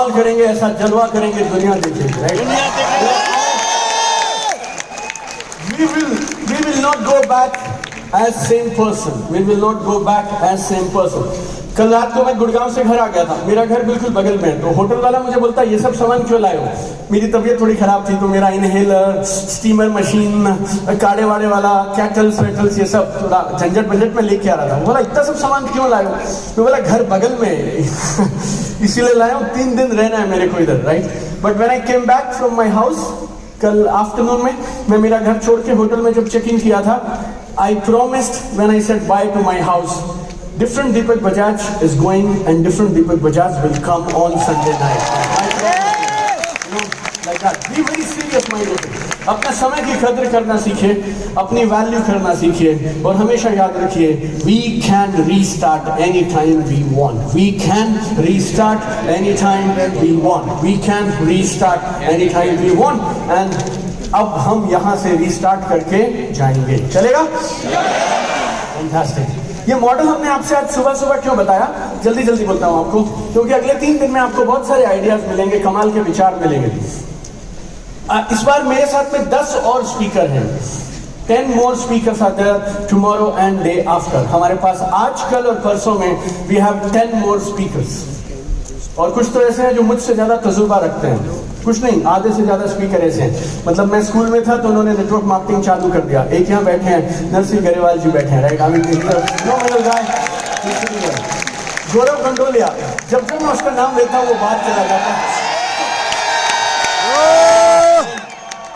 करेंगे, ऐसा जलवा करेंगे, दुनिया देखेगी, right? We will not go back as same person. We will not go back as same person. कल रात को मैं गुड़गांव से घर आ गया था, मेरा घर बिल्कुल बगल में है, तो होटल वाला मुझे बोलता है ये सब सामान क्यों लाए हो? मेरी तबीयत थोड़ी खराब थी, तो मेरा इनहेलर, स्टीमर मशीन, काढ़े वाड़े वाला, कैटल्स वेटल्स, ये सब थोड़ा झंझट बंझट में लेके आ रहा था। बोला इतना सब सामान क्यों लाए हो? तो बोला घर बगल में इसीलिए लाया हूँ, 3 दिन रहना है मेरे को इधर, right? But when I came back from my house कल आफ्टरनून में, मैं मेरा घर छोड़ के होटल में जब चेक इन किया था, I promised when I said bye to my house, different Deepak Bajaj is going and different Deepak Bajaj will come on Sunday night. Like that. Be very serious, my dear. अपना समय की कदर करना सीखिए, अपनी value करना सीखिए, और हमेशा याद रखिए, we can restart anytime we want. We can restart anytime we want. We can restart anytime we want. And अब हम यहाँ से रीस्टार्ट करके जाएंगे, चलेगा? Fantastic. ये मॉडल हमने आपसे आज सुबह सुबह क्यों बताया, जल्दी जल्दी बोलता हूँ आपको, क्योंकि अगले 3 दिन में आपको बहुत सारे आइडियाज मिलेंगे, कमाल के विचार मिलेंगे। इस बार मेरे साथ में 10 और स्पीकर हैं, 10 more speakers are there tomorrow and day after. हमारे पास आज, कल और परसों में we have 10 more speakers. और कुछ तो ऐसे हैं जो मुझसे ज्यादा तजुर्बा रखते हैं, कुछ नहीं, आधे से ज्यादा स्पीकर ऐसे हैं। मतलब मैं स्कूल में था तो उन्होंने नेटवर्क मार्केटिंग चालू कर दिया। एक यहाँ बैठे हैं, नरसिंह गरेवाल जी बैठे हैं, राइट? आई मीन गौरव गंडोलिया, जब मैं उसका नाम लेता वो बात चला जाता।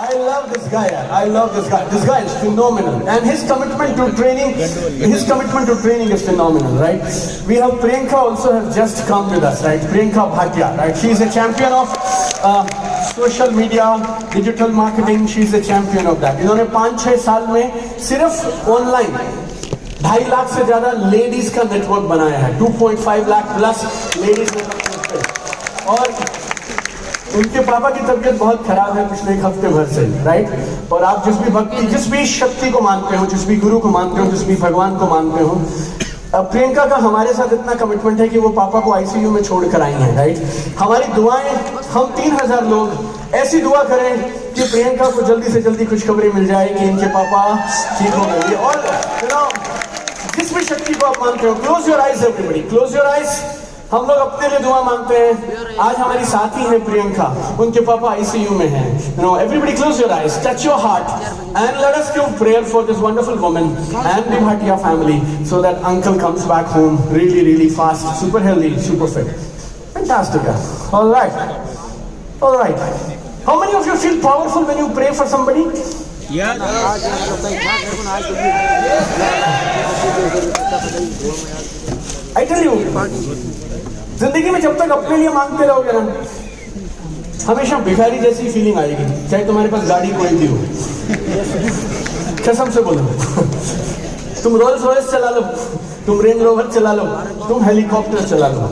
I love this guy. I love this guy. This guy is phenomenal, and his commitment to training is phenomenal, right? We have Priyanka also have just come with us, right? Priyanka Bhatia, right? She is a champion of social media, digital marketing. She is a champion of that. इन्होंने 5-6 साल में सिर्फ online 2.5 lakh से ज्यादा ladies का network बनाया है, 2.5 lakh plus ladies network. और उनके पापा की तबीयत बहुत खराब है पिछले 1 हफ्ते भर से, राइट? और आप जिस भी भक्ति, जिस भी शक्ति को मानते हो, जिस भी गुरु को मानते हो, जिस भी भगवान को मानते हो, प्रियंका का हमारे साथ इतना कमिटमेंट है कि वो पापा को आईसीयू में छोड़ कर आई हैं, राइट? हमारी दुआएं, हम 3000 लोग ऐसी दुआ करें कि प्रियंका को जल्दी से जल्दी खुशखबरी मिल जाए कि इनके पापा ठीक हो गए। और जिस भी शक्ति को आप मानते हो, close your eyes everybody, close your eyes. हम लोग अपने लिए दुआ मांगते हैं। आज हमारी साथी है प्रियंका, उनके पापा आईसीयू में हैं। Everybody close your eyes, touch your heart, and let us give prayer for this wonderful woman and the Bhatia family, so that uncle comes back home really, really fast, super healthy, super fit. Fantastic. All right. All right. How many of you feel powerful when you pray for somebody? Yeah. I tell you, जिंदगी में जब तक अपने लिए मांगते रहोगे ना, हमेशा भिखारी जैसी फीलिंग आएगी, चाहे तुम्हारे पास गाड़ी कोई भी हो। कसम से बोलो, तुम रोल्स रॉयस चला लो, तुम रेंज रोवर चला लो, तुम हेलीकॉप्टर चला लो,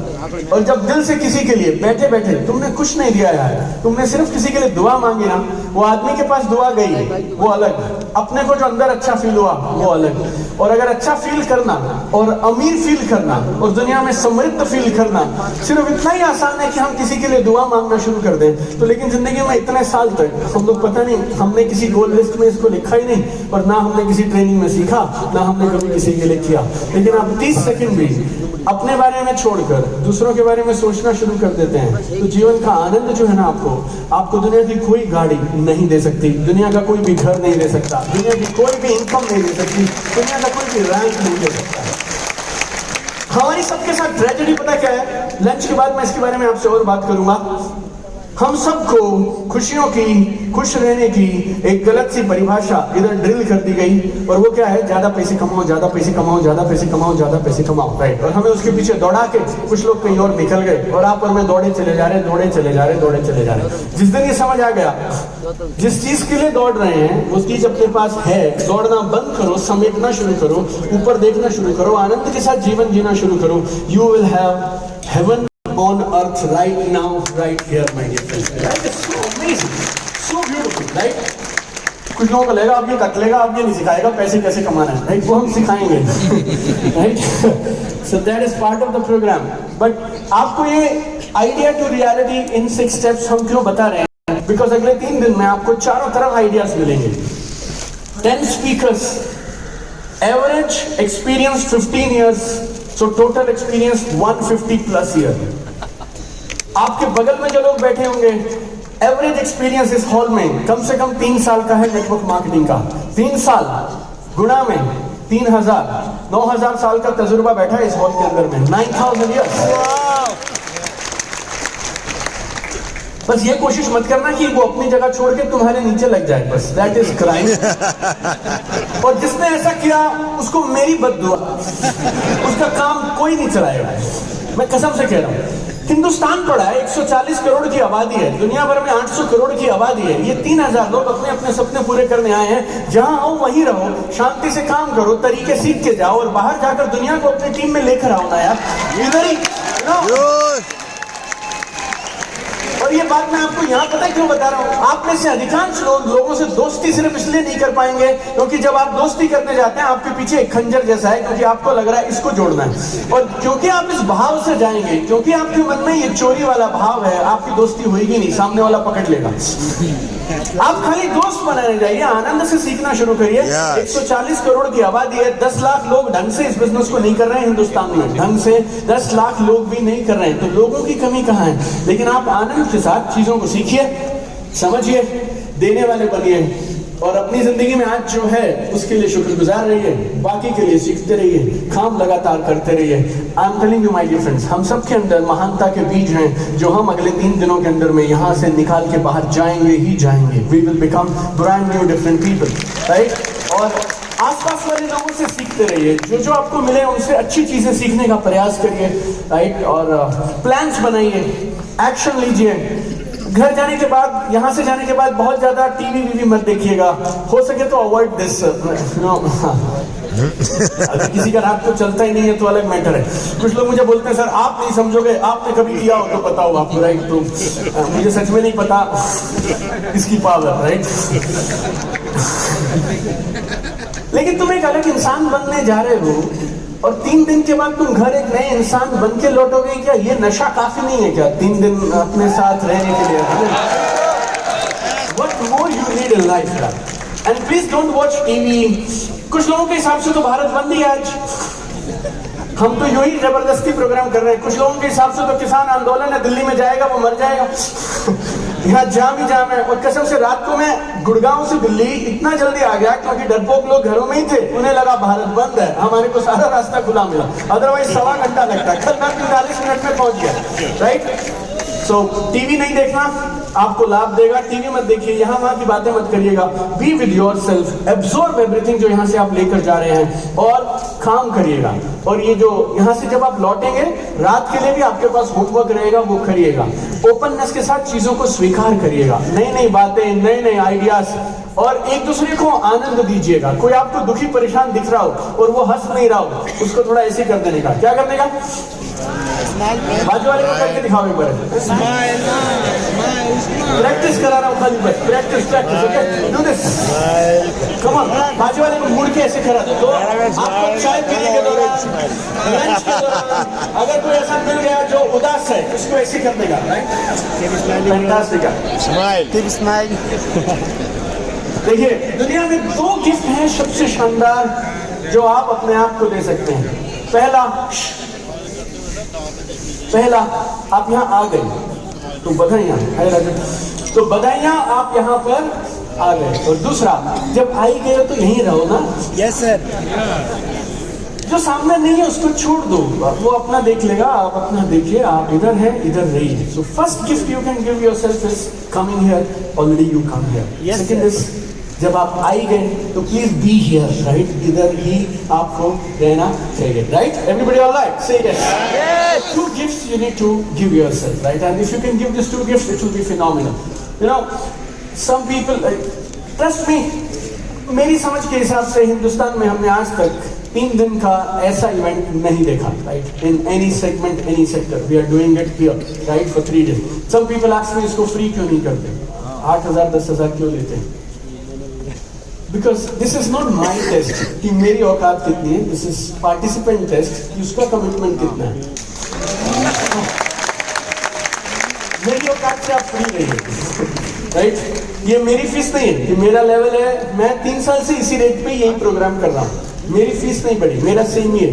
और जब दिल से किसी के लिए बैठे बैठे तुमने कुछ नहीं दिया यार, तुमने सिर्फ किसी के लिए दुआ मांगी ना, वो आदमी के पास दुआ गई, वो अलग, अपने को जो अंदर अच्छा फील हुआ वो अलग। और अगर अच्छा फील करना और अमीर फील करना और दुनिया में समृद्ध फील करना सिर्फ इतना ही आसान है कि हम किसी के लिए दुआ मांगना शुरू कर दें, तो लेकिन जिंदगी में इतने साल तक हम लोग पता नहीं, हमने किसी गोल लिस्ट में इसको लिखा ही नहीं, और ना हमने किसी ट्रेनिंग में सीखा, ना हमने कभी किसी के लिए किया। लेकिन आप 30 सेकंड भी अपने बारे में छोड़कर दूसरों के बारे में सोचना शुरू कर देते हैं, तो जीवन का आनंद जो है ना, आपको दुनिया की कोई गाड़ी नहीं दे सकती, दुनिया का कोई भी घर नहीं दे सकता, दुनिया की कोई भी इनकम नहीं दे सकती, दुनिया का कोई भी रैंक नहीं दे सकता। हमारी सबके साथ ट्रेजेडी पता क्या है? लंच के बाद मैं इसके बारे में आपसे और बात करूंगा। हम सबको खुशियों की, खुश रहने की एक गलत सी परिभाषा इधर ड्रिल कर दी गई, और वो क्या है? ज्यादा पैसे कमाओ, ज्यादा पैसे कमाओ, ज्यादा पैसे कमाओ, ज्यादा पैसे कमाओ, राइट? और हमें उसके पीछे दौड़ा के कुछ लोग कहीं और निकल गए, और आप और मैं दौड़े चले जा रहे, दौड़े चले जा रहे, दौड़े चले जा रहे। जिस दिन ये समझ आ गया, जिस चीज के लिए दौड़ रहे हैं वो चीज अपने पास है, दौड़ना बंद करो, समेटना शुरू करो, ऊपर देखना शुरू करो, आनंद के साथ जीवन जीना शुरू करो। You will have heaven on earth right now, right here, my dear friends. That is so amazing, so beautiful, right? कुछ लोगों को लगेगा अब ये कटलेगा, अब ये नहीं सिखाएगा पैसे कैसे कमाना है, राइट? वो हम सिखाएंगे, right? So that is part of the program. But आपको ये idea to reality in 6 steps हम क्यों बता रहे हैं? बिकॉज अगले 3 दिन में आपको चारों तरफ आइडियाज मिलेंगे। 10 speakers, average experience 15 years, so total experience 150+ year. आपके बगल में जो लोग बैठे होंगे, एवरेज एक्सपीरियंस इस हॉल में कम से कम 3 साल का है नेटवर्क मार्केटिंग का। 3 साल गुणा में 3000, 9000 साल का तजुर्बा बैठा है इस हॉल के अंदर में। 9000 ईयर्स। बस ये कोशिश मत करना कि वो अपनी जगह छोड़ के तुम्हारे नीचे लग जाए, बस दैट इज क्राइम। और जिसने ऐसा किया उसको मेरी बद्दुआ, उसका काम कोई नहीं चलाएगा। मैं कसम से कह रहा हूं। हिंदुस्तान पड़ा है, 140 करोड़ की आबादी है, दुनिया भर में 800 करोड़ की आबादी है। ये 3000 लोग अपने अपने सपने पूरे करने आए हैं। जहां आओ वहीं रहो, शांति से काम करो, तरीके सीख के जाओ और बाहर जाकर दुनिया को अपनी टीम में लेकर आओ ना यार। इधर ही और ये बात मैं आपको यहाँ पता है क्यों बता रहा हूँ? आप में से अधिकांश लोगों से दोस्ती सिर्फ इसलिए नहीं कर पाएंगे क्योंकि जब आप दोस्ती करने जाते हैं आपके पीछे एक खंजर जैसा है, क्योंकि आपको लग रहा है इसको जोड़ना है। और क्योंकि आप इस भाव से जाएंगे, क्योंकि आपके मन में ये चोरी वाला भाव है, आपकी दोस्ती होगी नहीं, सामने वाला पकड़ लेगा। आप खाली दोस्त बनाने जाइए, आनंद से सीखना शुरू करिए। 140 करोड़ की आबादी है, 10 लाख लोग ढंग से इस बिजनेस को नहीं कर रहे हैं हिंदुस्तान में, ढंग से 10 लाख लोग भी नहीं कर रहे हैं। तो लोगों की कमी कहाँ है? लेकिन आप आनंद के साथ चीजों को सीखिए, समझिए, देने वाले बनिए और अपनी जिंदगी में आज जो है उसके लिए शुक्रगुजार रहिए, बाकी के लिए सीखते रहिए, काम लगातार करते रहिए। I am telling you my dear friends, हम सबके अंदर महानता के बीज हैं जो हम अगले 3 दिनों के अंदर में यहाँ से निकाल के बाहर जाएंगे ही जाएंगे। We will become brand new different people, right? और आसपास वाले लोगों से सीखते रहिए, जो जो आपको मिले उनसे अच्छी चीजें सीखने का प्रयास करिए, राइट? और प्लान्स बनाइए, एक्शन लीजिए। घर जाने के बाद, यहाँ से जाने के बाद बहुत ज्यादा टीवी मत देखिएगा, हो सके तो अवॉइड दिस। अगर किसी का रात को चलता ही नहीं है तो अलग मैटर है। कुछ लोग मुझे बोलते हैं सर आप नहीं समझोगे, आपने कभी किया हो तो बताओ आपको, राइट? तो मुझे सच में नहीं पता इसकी पावर, राइट? लेकिन तुम एक अलग इंसान बनने जा रहे हो और 3 दिन के बाद तुम घर एक नए इंसान बन के लौटोगे। क्या ये नशा काफी नहीं है क्या 3 दिन अपने साथ रहने के लिए? What more you need in life, and please don't watch TV। कुछ लोगों के हिसाब से तो भारत बंद ही आज, हम तो यूं ही जबरदस्ती प्रोग्राम कर रहे हैं। कुछ लोगों के हिसाब से तो किसान आंदोलन है, दिल्ली में जाएगा वो मर जाएगा। यहाँ जाम ही जाम है। और कसम से रात को मैं गुड़गांव से दिल्ली इतना जल्दी आ गया क्योंकि डरपोक लोग घरों में ही थे, उन्हें लगा भारत बंद है, हमारे को सारा रास्ता खुला मिला, अदरवाइज 1.25 घंटा लगता। कल मैं 45 मिनट में पहुंच गया, राइट? सो टीवी नहीं देखना, आपको लाभ देगा। टीवी मत देखिए, यहाँ वहां की बातें मत करिएगा। Be with your self, absorb everything जो यहाँ से आप लेकर जा रहे हैं और काम करिएगा। और ये जो यहाँ से जब आप लौटेंगे, रात के लिए भी आपके पास होमवर्क रहेगा, वो करिएगा। ओपननेस के साथ चीजों को स्वीकार करिएगा, नई नई बातें, नए नए आइडियाज, और एक दूसरे को आनंद दीजिएगा। कोई आपको दुखी परेशान दिख रहा हो और वो हंस नहीं रहा हो, उसको थोड़ा ऐसे कर देने का। क्या करने का? बाजू वाले को करके दिखाओ एक बार। प्रैक्टिस करा रहा हूँ खाली, बस practice, okay? Do this, come on. बाजू वाले को मुड़ के ऐसे करा दो। तो आपको चाय पीने के दौरान, लंच के दौरान अगर कोई ऐसा मिल गया जो उदास है, उसको ऐसे कर देगा, राइट? फैंटास्टिक। स्माइल। देखिए, दुनिया में 2 गिफ्ट हैं सबसे शानदार जो आप अपने आप को दे सकते हैं। पहला आप यहाँ आ गए तो बधाइयाँ, तो बधाइयाँ, आप यहाँ पर आ गए। और दूसरा, जब आई गए तो यहीं रहो ना। Yes sir. जो सामने नहीं है उसको छोड़ दो, वो अपना देख लेगा, आप अपना देखिए। आप इधर हैं, इधर रहिए। So first gift you can give yourself is coming here, already you come here. Second is, जब आप आई गए तो प्लीज बी हियर, राइट? इधर ही आपको रहना चाहिए, right? Everybody alright? Say yes. 2 gifts you need to give yourself, right? And if you can give these 2 gifts, it will be phenomenal. You know, some people, trust me, मेरी समझ के हिसाब से हिंदुस्तान में हमने आज तक 3 दिन का ऐसा इवेंट नहीं देखा, right? In any segment, any sector, we are doing it here, right? For 3 days. Some people ask me, इसको फ्री क्यों नहीं करते? 8,000 10,000 क्यों लेते हैं? Because this is not my test कि मेरी औकात कितनी है, this is participant test कि उसका कमिटमेंट कितना है। मेरी औकात से आप फ्री रहिए, राइट? ये मेरी फीस नहीं है, ये मेरा लेवल है। मैं 3 साल से इसी रेट पे यही प्रोग्राम कर रहा हूँ, मेरी फीस नहीं बढ़ी, मेरा सेम ही है।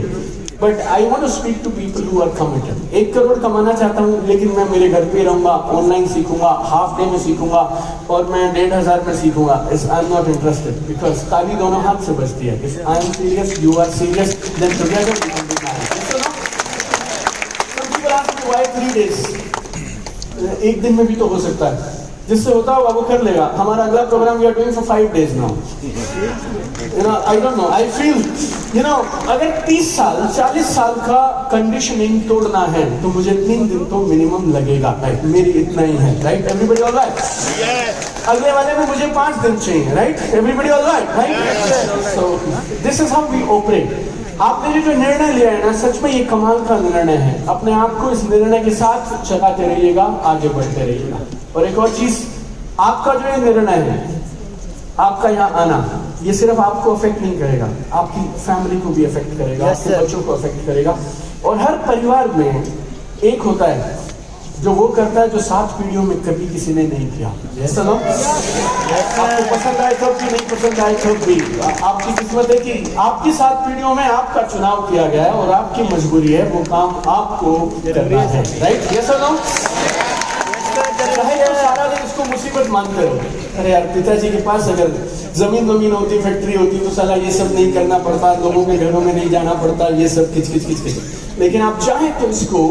But I want to speak to people who are committed. 1 crore कमाना चाहता हूँ, लेकिन मैं मेरे घर पे रहूंगा, ऑनलाइन सीखूंगा, हाफ डे में सीखूंगा और मैं 1,500 में सीखूंगा। I am not interested, because ताली दोनों हाथ से बजती है। If I am serious, you are serious, then together we can be married. Some people ask me why 3 days? एक दिन में भी तो हो सकता है, जिससे होता होगा वो कर लेगा। हमारा अगला program we are doing for 5 days now. I don't know, I feel अगर 30 साल 40 साल का कंडीशनिंग तोड़ना है तो मुझे 3 दिन तो मिनिमम लगेगा, राइट? मेरी इतना ही है, राइट? Everybody all right? अगले वाले में मुझे 5 दिन चाहिए, right? Everybody all right, right? So this is how we operate. आपने जो निर्णय लिया है ना, सच में ये कमाल का निर्णय है। अपने आप को इस निर्णय के साथ चलाते रहिएगा, आगे बढ़ते रहिएगा। और एक और चीज, आपका जो ये निर्णय है, आपका यहाँ आना, ये सिर्फ आपको अफेक्ट नहीं करेगा, आपकी फैमिली को भी अफेक्ट करेगा, आपके बच्चों को अफेक्ट करेगा। और हर परिवार में एक होता है जो वो करता है जो 7 पीढ़ियों में कभी किसी ने नहीं किया। ऐसा ना, आपको पसंद आए तब भी, नहीं पसंद आए तब भी, आपकी किस्मत है कि आपकी 7 पीढ़ियों में आपका चुनाव किया गया है और आपकी मजबूरी है वो काम आपको करना है, राइट? ये सुनो, चाहे सारा दिन इसको मुसीबत मानते हो। अरे यार, पिताजी के पास अगर जमीन होती, फैक्ट्री होती तो साला ये सब नहीं करना पड़ता, लोगों के घरों में नहीं जाना पड़ता, ये सब किच किच। लेकिन आप चाहें तो इसको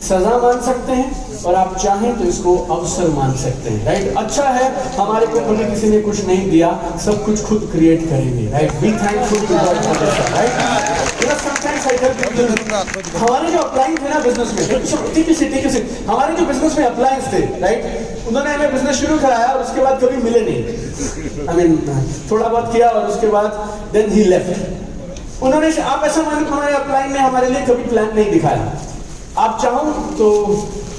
सजा मान सकते हैं और आप चाहें तो इसको अवसर मान सकते हैं, राइट? अच्छा है, हमारे को कभी किसी ने कुछ नहीं दिया, सब कुछ खुद क्रिएट करेंगे, right? Be thankful to God for this, right? हमारे जो अप्लायंस थे ना बिजनेस में, ठीक है, हमारे जो बिजनेस में अप्लायंस थे, राइट? उन्होंने हमें बिजनेस शुरू कराया और उसके बाद कभी मिले नहीं। आई मीन थोड़ा बहुत किया और उसके बाद देन ही लेफ्ट। उन्होंने, आप ऐसा मानो, हमारे अप्लायंस ने हमारे लिए कभी प्लान नहीं दिखाया। आप चाहो तो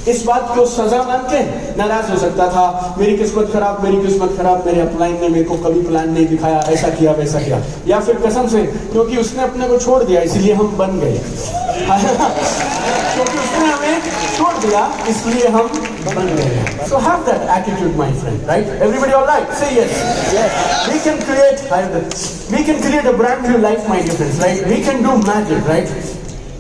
इस बात को सजा मान के नाराज हो सकता था, मेरी किस्मत खराब, मेरे अपलाइन ने मेरे को कभी प्लान नहीं दिखाया, ऐसा किया वैसा किया। या फिर कसम से, क्योंकि उसने अपने को छोड़ दिया इसलिए हम बन गए, क्योंकि उसने हमें छोड़ दिया इसलिए हम बन गए। So have that attitude my friend, right? Everybody alright? Say yes, we can create a brand new life my dear friends, right? We can do magic, right?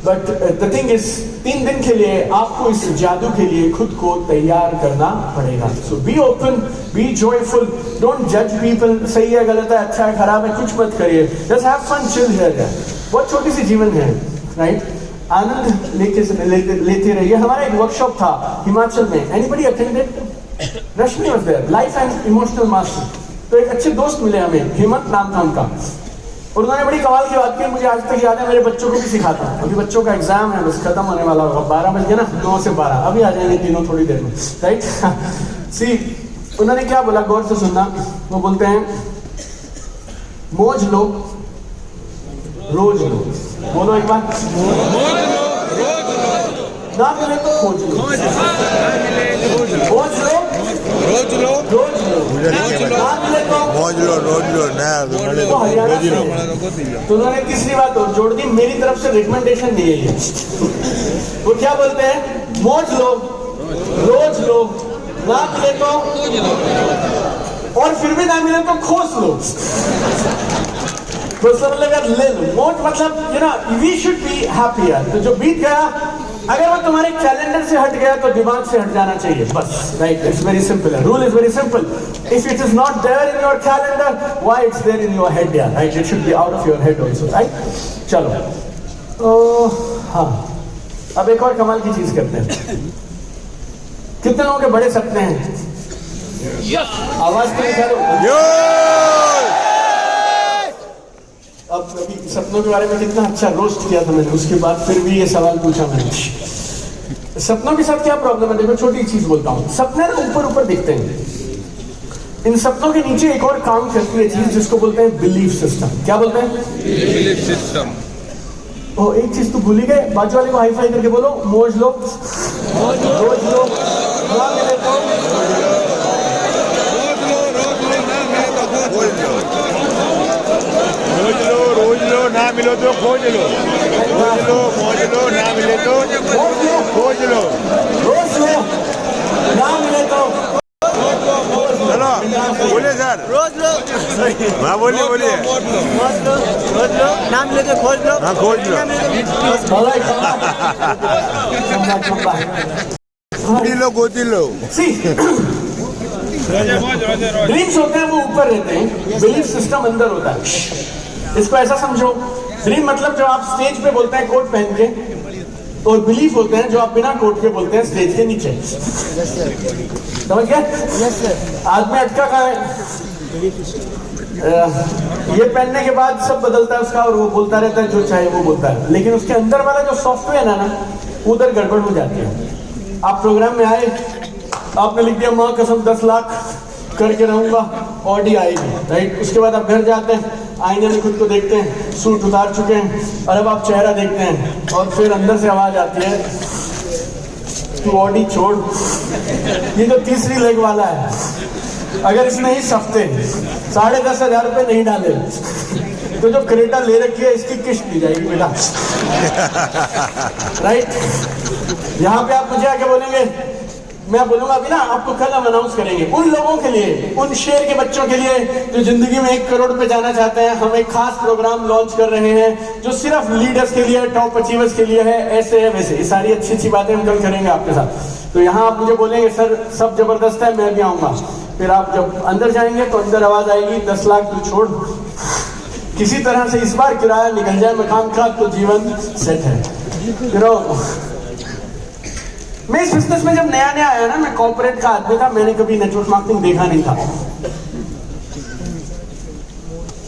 But the thing is, 3 दिन के लिए आपको इस जादू के लिए खुद को तैयार करना पड़ेगा। So be open, be joyful, don't जज पीपल, सही है, गलत है, अच्छा है, खराब है, कुछ मत करिए, just have fun, chill here. बहुत छोटी सी जीवन है, राइट? आनंद लेते रहिए। हमारा एक वर्कशॉप था हिमाचल में, anybody attended? Rashmi was there, life and emotional master. तो एक अच्छे दोस्त मिले हमें, हेमंत नाम था उनका, और उन्होंने बड़ी कमाल की बात की, मुझे आज तक याद है, मेरे बच्चों को भी सिखाता हूं। अभी बच्चों का एग्जाम है, बस खत्म होने वाला होगा, 12 बज गया ना, 9 से 12, अभी आ जाएंगे तीनों थोड़ी देर में, राइट? सी, उन्होंने क्या बोला, गौर से सुनना। वो बोलते हैं, मौज लो, रोज लो। बोलो एक बार, ना मिले तो खोज लो, खोज लो, रोज लो, ना मिले तो मौज लो, रोज लो, तो हरियाणा से। तो उन्होंने तीसरी बात और जोड़ दी, मेरी तरफ से रिकमेंडेशन दी है ये। वो क्या बोलते हैं, मौज लो, रोज लो, ना मिले तो, और फिर भी ना मिले तो खोज लो। तो सब लगा ले लो, मौज मतलब you know, we should be happy. तो जो बीत गया, अगर वो तुम्हारे कैलेंडर से हट गया तो दिमाग से हट जाना चाहिए, बस, right? It's very simple, rule is very simple. If it is not there in your calendar, why it's there in your head, यार, right? It should be out of your head also, right? चलो, तो हाँ, अब एक और कमाल की चीज करते हैं। कितने लोगों के बड़े सपने हैं? आवाज तो निकालो। अब अभी सपनों के बारे में कितना अच्छा रोस्ट किया था मैंने, उसके बाद फिर भी ये सवाल पूछा मैंने। सपनों के साथ क्या प्रॉब्लम है? देखो, छोटी चीज बोलता हूँ, सपने ना ऊपर ऊपर दिखते हैं, इन सपनों के नीचे एक और काम करती है चीज, जिसको बोलते हैं बिलीफ सिस्टम। क्या बोलते हैं? Belief system. ओ, एक चीज तो भूल ही गए, बाजू वाले को हाई फाई करके बोलो, मौज लो, रोज लो, ना मिले तो रोज लो, ना मिलो तो खोज लो, रोज लो, मौज लो, ना मिले तो खोज लो, रोज लो, ना बोलो बोलिए सर। रोज लो, हाँ बोलिए बोलिए। रोज लो, नाम लेके खोज लो। हाँ खोज लो। गोदी लो। ड्रीम्स होते हैं वो ऊपर रहते हैं, बिलीफ सिस्टम अंदर होता है। इसको ऐसा समझो, ड्रीम मतलब जो आप स्टेज पे बोलते हैं कोट पहन के, और बिलीफ होते हैं जो आप बिना कोट के बोलते हैं स्टेज के नीचे। समझ गए? आदमी अटका कहाँ है? ये पहनने के बाद सब बदलता है उसका, और वो बोलता रहता है जो चाहे वो बोलता है, लेकिन उसके अंदर वाला जो सॉफ्टवेयर है ना, उधर गड़बड़ हो जाती है। आप प्रोग्राम में आए, आपने लिख दिया माँ कसम 10 लाख करके रहूंगा, ऑडी आएगी, राइट? उसके बाद आप घर जाते हैं, आईने में खुद को देखते हैं, सूट उतार चुके हैं, और अब आप चेहरा देखते हैं, और फिर अंदर से आवाज आती है तू ऑडी छोड़, ये जो तीसरी लेग वाला है, अगर इसने इस हफ्ते 10,500 रुपये नहीं डाले तो जो क्रेटा ले रखी है इसकी किस्त दी जाएगी बेटा। राइट? यहाँ पे आप मुझे आके बोलेंगे, मैं बोलूंगा अभी ना, आपको कल हम अनाउंस करेंगे उन लोगों के लिए, उन शेर के बच्चों के लिए जो जिंदगी में 1 करोड़ पे जाना चाहते हैं। हम एक खास प्रोग्राम लॉन्च कर रहे हैं जो सिर्फ लीडर्स के लिए, टॉप अचीवर्स के लिए है। ऐसे है वैसे, ये सारी अच्छी अच्छी बातें हम कल करेंगे आपके साथ। तो यहाँ आप मुझे बोलेंगे सर सब जबरदस्त है, मैं भी आऊंगा। फिर आप जब अंदर जाएंगे तो अंदर आवाज आएगी 10 लाख तू छोड़, किसी तरह से इस बार किराया निकल जाए मकान का तो जीवन सेट है। मैं इस बिजनेस में जब नया नया आया ना, मैं कॉर्पोरेट का आदमी था, मैंने कभी नेटवर्क मार्केटिंग देखा नहीं था,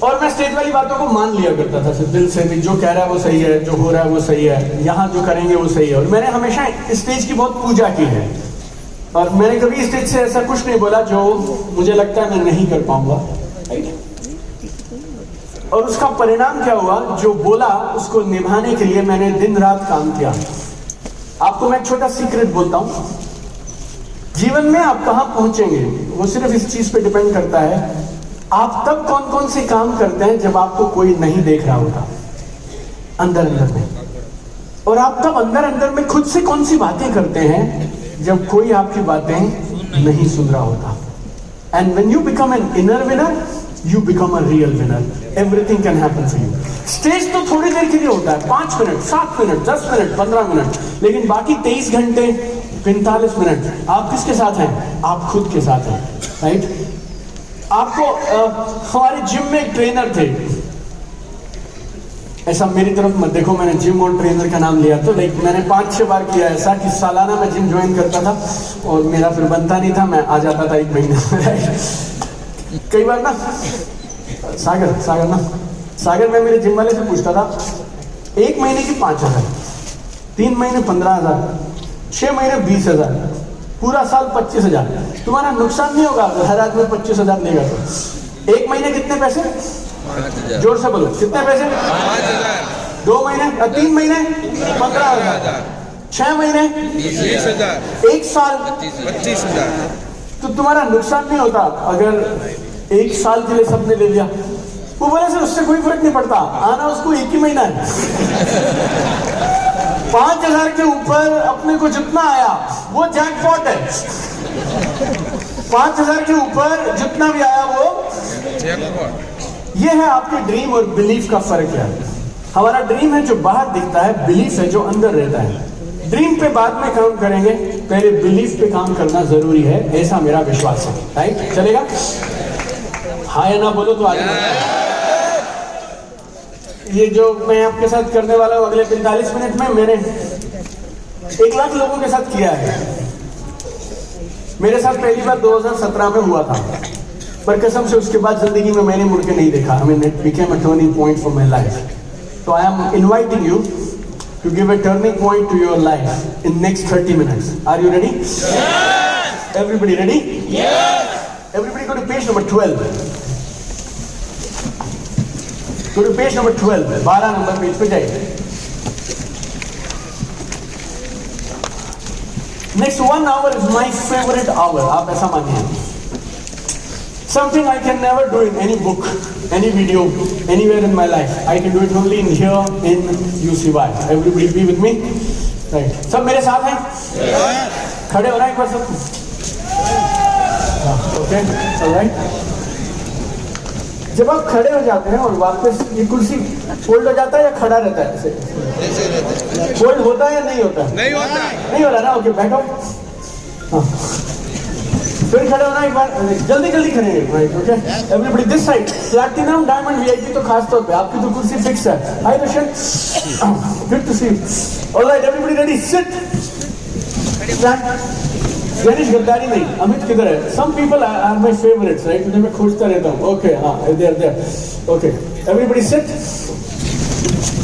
और मैं स्टेज वाली बातों को मान लिया करता था सिर्फ दिल से भी, जो कह रहा है वो सही है, जो हो रहा है वो सही है, यहाँ जो करेंगे वो सही है। और मैंने हमेशा स्टेज की बहुत पूजा की है, और मैंने कभी स्टेज से ऐसा कुछ नहीं बोला जो मुझे लगता है मैं नहीं कर पाऊंगा। और उसका परिणाम क्या हुआ, जो बोला उसको निभाने के लिए मैंने दिन रात काम किया। आपको मैं एक छोटा सीक्रेट बोलता हूं, जीवन में आप कहां पहुंचेंगे वो सिर्फ इस चीज पे डिपेंड करता है, आप तब कौन कौन से काम करते हैं जब आपको कोई नहीं देख रहा होता अंदर अंदर में, और आप तब अंदर अंदर में खुद से कौन सी बातें करते हैं जब कोई आपकी बातें नहीं सुन रहा होता। And when you become an inner winner, you become a real winner. Everything can happen for you. Stage तो थोड़ी देर के लिए होता है, 5 मिनट, 7 मिनट, 10 मिनट, 15 मिनट, लेकिन बाकी 23 घंटे 45 मिनट आप किसके साथ हैं? आप खुद के साथ हैं। राइट? आपको हमारे जिम में एक ट्रेनर थे, ऐसा मेरी तरफ मत देखो, मैंने जिम और ट्रेनर का नाम लिया तो लाइक मैंने 5-6 बार किया ऐसा कि सालाना मैं जिम ज्वाइन करता था और मेरा फिर बनता नहीं था, मैं आ जाता था 1 महीने में। कई बार ना सागर में मेरे जिम वाले से पूछता था, 1 महीने की 5,000, 3 महीने 15,000, 6 महीने 20,000, पूरा साल 25,000, तुम्हारा नुकसान नहीं होगा अगर हर आदमी 25,000 लेगा तो। 1 महीने कितने पैसे? जोर से बोलो, कितने पैसे? 2 महीने, 3 महीने 15,000, 6 महीने 20,000, 1 साल 25,000। तो तुम्हारा नुकसान नहीं होता अगर 1 साल के लिए सबने ले लिया। वो बोले सर उससे कोई फर्क नहीं पड़ता, आना उसको 1 ही महीना है। 5,000 के ऊपर अपने को जितना आया वो जैकपॉट है। 5,000 के ऊपर जितना भी आया वो जैकपॉट। ये है आपके ड्रीम और बिलीफ का फर्क है। हमारा ड्रीम है जो बाहर दिखता है, बिलीफ है जो अंदर रहता है। ड्रीम पे बाद में काम करेंगे, पहले बिलीफ पे काम करना जरूरी है, ऐसा मेरा विश्वास है। राइट? चलेगा? हाँ या ना बोलो तो आगे। ये जो मैं आपके साथ करने वाला हूँ अगले 45 मिनट में, मैंने 1 लाख लोगों के साथ किया है। मेरे साथ पहली बार 2017 में हुआ था, पर कसम से उसके बाद जिंदगी में मैंने मुड़ के नहीं देखा। I mean, it became a turning point for my life. So I am inviting you to give a turning point to your life in next 30 minutes. Are you ready? Yes! Everybody ready? Yes! Everybody go to page number 12. Go to page number 12. 12 number page पे जाइए। Next 1 hour is my favorite hour. आप ऐसा मानिए। Something I can never do in any book, any video, anywhere in my life. I can do it only in here in UCY. Everybody be with me? Right. सब मेरे साथ हैं? खड़े हो रहे हैं एक बार सब? Okay alright. जब आप खड़े हो जाते हैं और वापस ये कुर्सी फोल्ड हो जाता है या खड़ा रहता है ऐसे? फोल्ड होता है या नहीं होता? नहीं होता। नहीं हो रहा ना, ओके बैक अप। हाँ फिर खड़े होना एक बार, जल्दी जल्दी खड़े right okay. Everybody this side, platinum diamond VIP तो खास तौर पे आपकी तो कुर्सी फिक्स है। Hi Roshan, good to see you. Alright everybody ready, sit stand. Ganesh गद्दारी नहीं, अमित किधर है? Some people are my favourites right, उन्हें मैं खोजता रहता हूँ। ओके हाँ there there okay everybody sit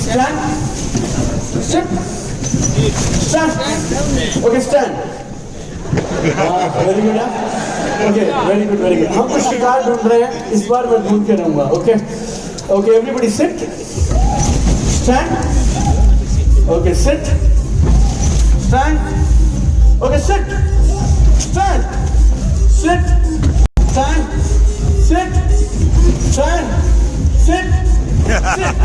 stand sit stand okay stand. Very good okay very good very good. हम कुछ शिकार ढूंढ रहे हैं, इस बार मैं ढूंढ के रहूंगा। Okay okay everybody sit stand okay sit stand okay sit stand sit stand sit stand sit sit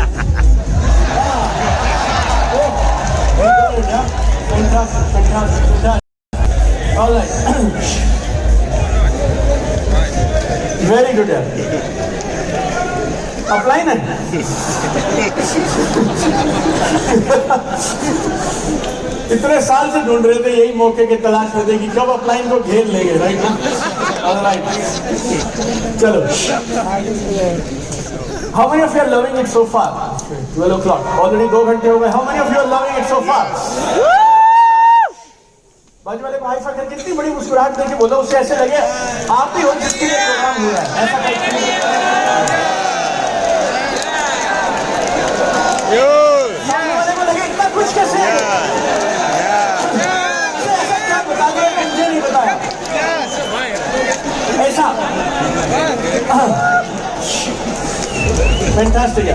oh yeah fantastic fantastic all right very good yeah apply na इतने साल से ढूंढ रहे थे, यही मौके की तलाश में थे कि कब अपलाइन को घेर लेंगे राइट ना। ऑलराइट चलो, how many of you are loving it so far? 12 o'clock already 2 घंटे हो गए। How many of you are loving it so far? बाजू वाले को हाई फाई करके इतनी बड़ी मुस्कुराहट देके बोलो, उससे ऐसे लगे आप ही हो जिसके लिए प्रोग्राम हुआ है। ऐसा वाले को लगे इतना कुछ कैसे ऐसा फैंटास्टिक है।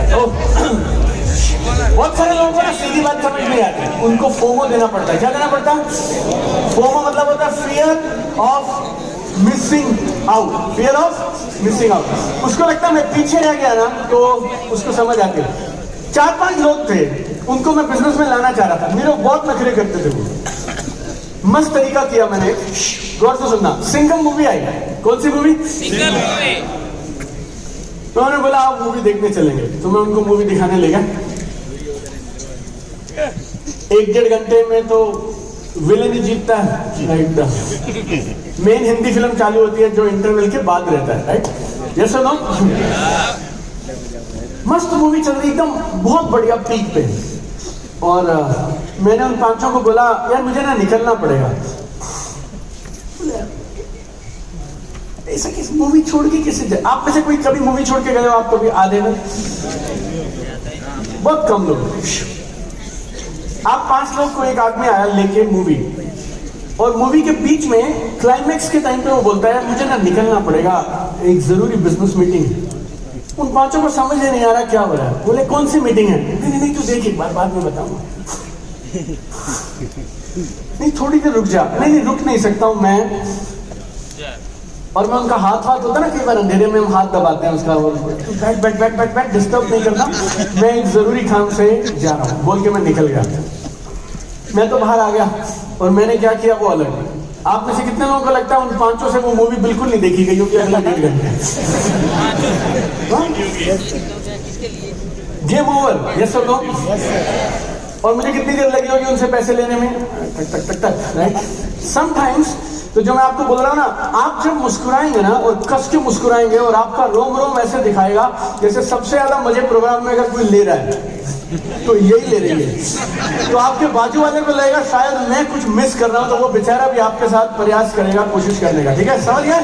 बहुत सारे लोगों को ना सीधी बात समझ नहीं आती, उनको फोमो देना पड़ता है। क्या देना पड़ता है? फोमो मतलब होता है fear of missing out, fear of missing out. उसको लगता है मैं पीछे रह गया ना, तो उसको समझ आती है। 4-5 लोग थे, उनको मैं बिजनेस में लाना चाह रहा था, मेरे बहुत नखरे करते थे वो। मस्त तरीका किया मैंने, गौर से सुनना। सिंघम मूवी आई, कौन सी मूवी? सिंघम मूवी। तो उन्होंने बोला आप मूवी देखने चलेंगे, तो मैं उनको मूवी दिखाने ले गया। 1-1.5 घंटे में तो विलेन ही जीतता है राइट। मेन हिंदी फिल्म चालू होती है जो इंटरवल के बाद रहता है राइट। यस और नो? मस्त मूवी चल रही एकदम बहुत बढ़िया पीक पे। और मैंने उन 5 को बोला यार मुझे ना निकलना पड़ेगा। ऐसा किस मूवी छोड़ के कैसे जाए? आप में से कोई कभी मूवी छोड़ के गए हो? आप कभी आधे में? बहुत कम लोग। आप 5 लोग को एक आदमी आया लेके मूवी, और मूवी के बीच में क्लाइमैक्स के टाइम पे वो बोलता है मुझे ना निकलना पड़ेगा, एक जरूरी बिजनेस मीटिंग। उन 5 को समझ ही नहीं आ रहा क्या हो रहा है। बोले कौन सी मीटिंग है? नहीं नहीं तू देख एक बार, बाद में बताऊंगा। नहीं थोड़ी देर रुक जा। नहीं रुक नहीं सकता हूं मैं। और मैं उनका हाथ होता ना, कई बार अंधेरे में हम हाथ दबाते हैं उसका, बैठ डिस्टर्ब नहीं करना, मैं एक जरूरी काम से जा रहा हूँ बोल के मैं निकल गया। मैं तो बाहर आ गया और मैंने क्या किया वो अलग। आप में से कितने लोगों को लगता है उन 5 से वो मूवी बिल्कुल नहीं देखी गई होगी अगला 1.5 घंटे? गेम ओवर, यस और नो? और मुझे कितनी देर लगी होगी उनसे पैसे लेने में? टक टक टक राइट। समटाइम्स तो जो मैं आपको बोल रहा हूँ ना, आप जब मुस्कुराएंगे ना और कस के मुस्कुराएंगे और आपका रोम रोम ऐसे दिखाएगा जैसे सबसे ज्यादा मजे प्रोग्राम में अगर कोई ले रहा है तो यही ले रही है। तो आपके बाजू वाले को लगेगा शायद मैं कुछ मिस कर रहा हूं, तो वो बेचारा भी आपके साथ प्रयास करेगा, कोशिश करने का। ठीक है, समझ गए?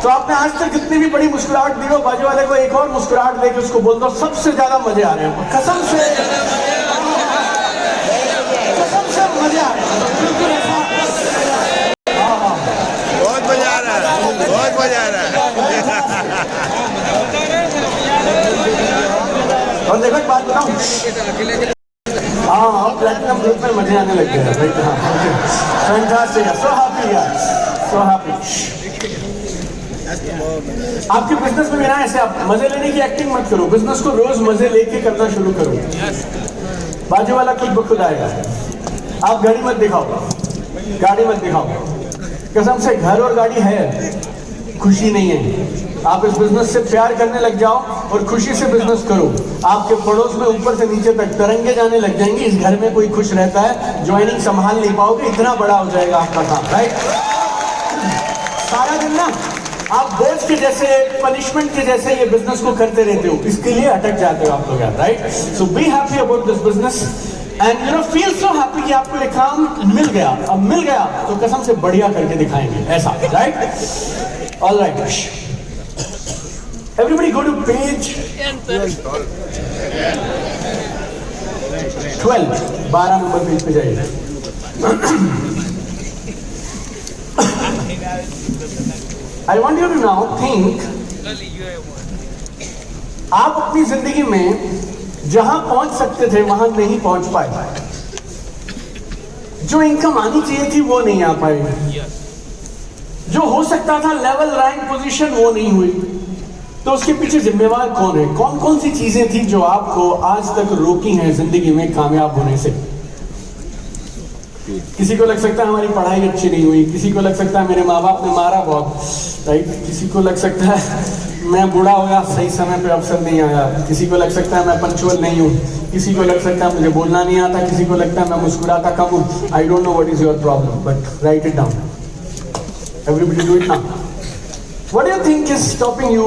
तो आपने आज तक जितनी भी बड़ी मुस्कुराहट दी हो, बाजू वाले को एक और मुस्कुराहट देकर उसको बोल दो सबसे ज्यादा मजे आ रहे हैं, कसम से मजे आ रहे हैं। बिल्कुल ऐसा। बहुत मजा आ रहा है, बहुत मजा आ रहा है। और देखो एक बात बताऊं, हाँ अब प्लैटिनम ग्रुप में मजे आने लग गए हैं राइट। हाँ फैंटास्टिक, सो हैप्पी यार, सो हैप्पी। आपके बिजनेस में भी ना ऐसे आप मजे लेने की एक्टिंग मत करो, बिजनेस को रोज मजे लेके करना शुरू करो। बाजू वाला खुद ब खुद आएगा। आप गाड़ी मत दिखाओ, गाड़ी मत दिखाओ, कसम से घर और गाड़ी है, खुशी नहीं है। आप इस बिजनेस से प्यार करने लग जाओ और खुशी से बिजनेस करो, आपके पड़ोस में ऊपर से नीचे तक तरंगे जाने लग जाएंगे। इस घर में कोई खुश रहता है, ज्वाइनिंग संभाल नहीं पाओगे, इतना बड़ा हो जाएगा आपका काम, राइट। सारा दिन ना आप बोझ के जैसे, पनिशमेंट के जैसे ये बिजनेस को करते रहते हो, इसके लिए अटक जाते हो आप लोग यार, right. So be happy about this business and you know feel so happy कि आपको ये काम मिल गया। अब मिल गया तो कसम से बढ़िया करके दिखाएंगे, ऐसा, right. All right, everybody go to page 12 number page पे जाइए। I want you to now think, आप अपनी जिंदगी में जहां पहुंच सकते थे वहां नहीं पहुंच पाए, जो इनकम आनी चाहिए थी वो नहीं आ पाई, जो हो सकता था लेवल रैंक पोजीशन वो नहीं हुई, तो उसके पीछे जिम्मेवार कौन है? कौन कौन सी चीजें थी जो आपको आज तक रोकी हैं जिंदगी में कामयाब होने से? किसी को लग सकता है हमारी पढ़ाई अच्छी नहीं हुई, किसी को लग सकता है मेरे माँ बाप ने मारा बहुत, राइट। किसी को लग सकता है मैं बूढ़ा हो गया, सही समय पे अवसर नहीं आया, किसी को लग सकता है मैं पंचुअल नहीं हूँ, किसी को लग सकता है मुझे बोलना नहीं आता, किसी को लगता है मैं मुस्कुराता कम हूँ। आई don't know what is your problem, but right it down. Everybody do it now. What do you think is stopping you?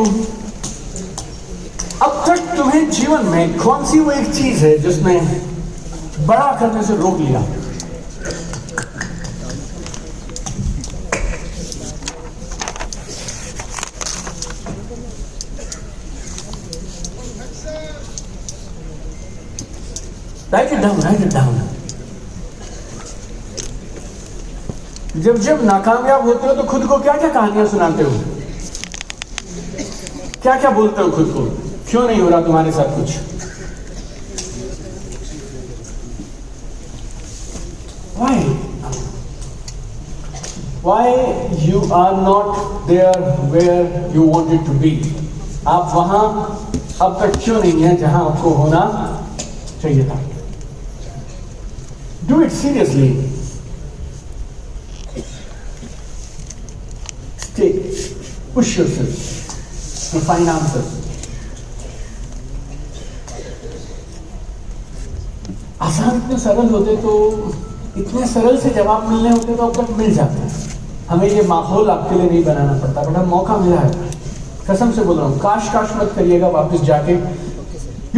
अब तक तुम्हें जीवन में कौन सी वो एक चीज है जिसने बड़ा करने से रोक लिया? Write it down, write it down. जब जब नाकामयाब होते हो तो खुद को क्या क्या कहानियां सुनाते हो? क्या क्या बोलते हो खुद को? क्यों नहीं हो रहा तुम्हारे साथ कुछ? Why you are not there where you wanted to be? आप वहां अब तक क्यों नहीं है जहां आपको होना चाहिए था? Do it seriously. Stay. Push yourself to find answers. आसान इतने सरल होते तो, इतने सरल से जवाब मिलने होते तो अब तक मिल जाते। हमें ये माहौल आपके लिए नहीं बनाना पड़ता, बट अब मौका मिला है। कसम से बोल रहा हूँ, काश काश मत करिएगा वापस जाके।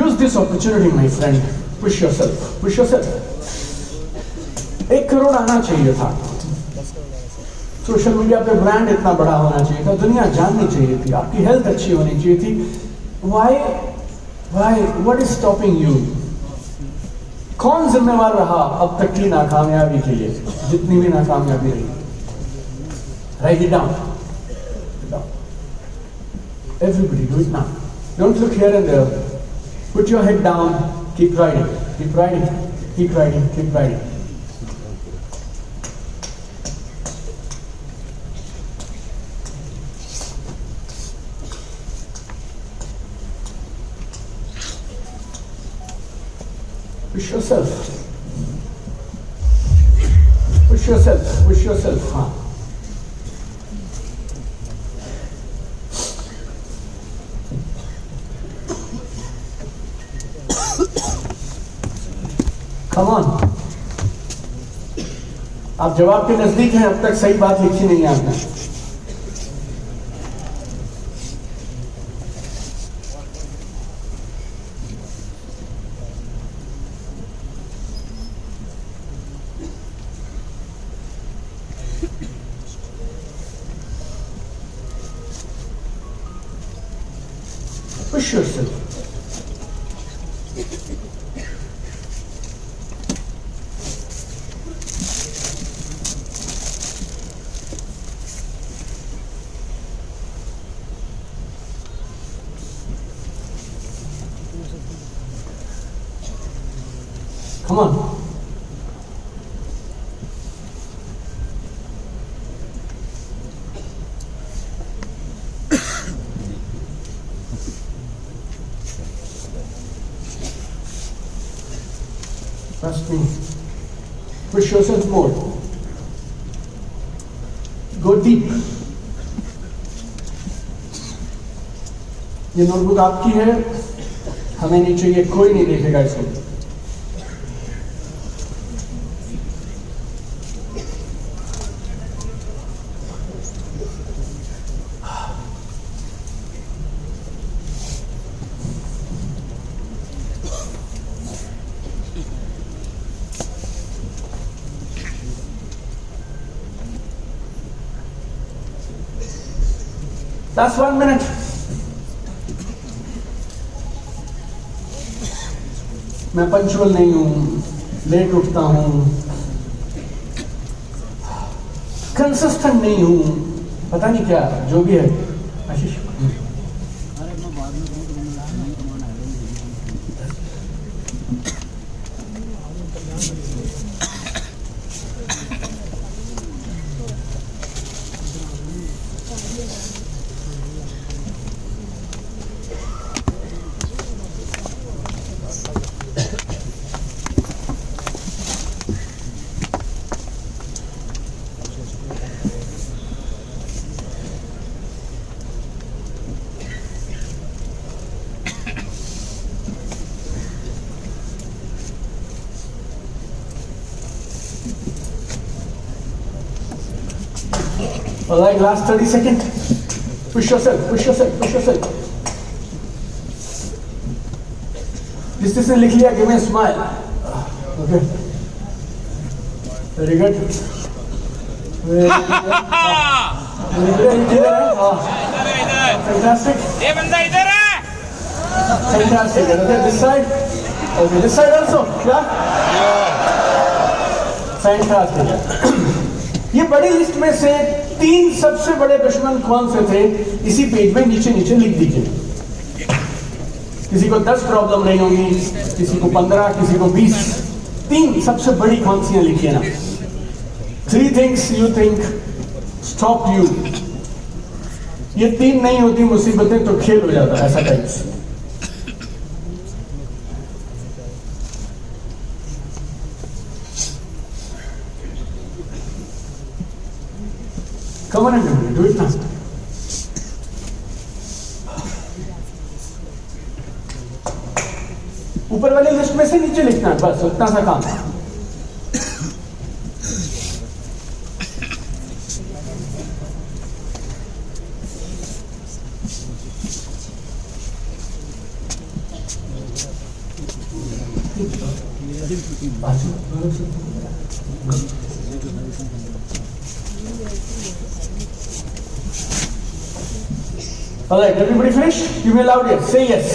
Use this opportunity, my friend. Push yourself. Push yourself. 1 crore आना चाहिए था, सोशल मीडिया पे ब्रांड इतना बड़ा होना चाहिए था, दुनिया जाननी चाहिए थी, आपकी हेल्थ अच्छी होनी चाहिए थी। Why? What is stopping you? कौन जिम्मेवार रहा अब तक की नाकामयाबी के लिए, जितनी भी नाकामयाबी रही? Write it down. Everybody do it now. Don't look here and there. Put your head down. Keep writing. Keep writing. Keep writing. Keep writing. Push yourself. Push yourself. Push yourself. हाँ. Come on. आप जवाब के नजदीक हैं, अब तक सही बात लिखी नहीं है आपने। Push yourself. Come on. Trust me. Push yourself more. Go deep. ये नोटबुक आपकी है, हमें नहीं चाहिए, कोई नहीं देखेगा इसको. That's 1 minute. मैं पंचुअल नहीं हूं, लेट उठता हूं, कंसिस्टेंट नहीं हूं, पता नहीं क्या जो भी है. आशीष All right, last 30 seconds. Push yourself, push yourself, push yourself. This is लिख लिया, give me a smile. Okay. Very good. Very good. Fantastic. ये बंदा इधर है. Fantastic. Okay, this side. Okay, this side also. Yeah. Fantastic. ये बड़ी list में से 3 सबसे बड़े दुश्मन कौन से थे, इसी पेज में नीचे नीचे लिख दीजिए. किसी को 10 प्रॉब्लम नहीं होगी, किसी को 15, किसी को 20. 3 सबसे बड़ी कौन सी लिखिए ना. 3 things you think stop you. ये 3 नहीं होती मुसीबतें तो खेल हो जाता है, ऐसा type. Come on and do it now. ऊपर वाली लिस्ट में से नीचे लिखना है, बस उतना सा काम. All right, everybody finish? Give me a loud yes. Say yes.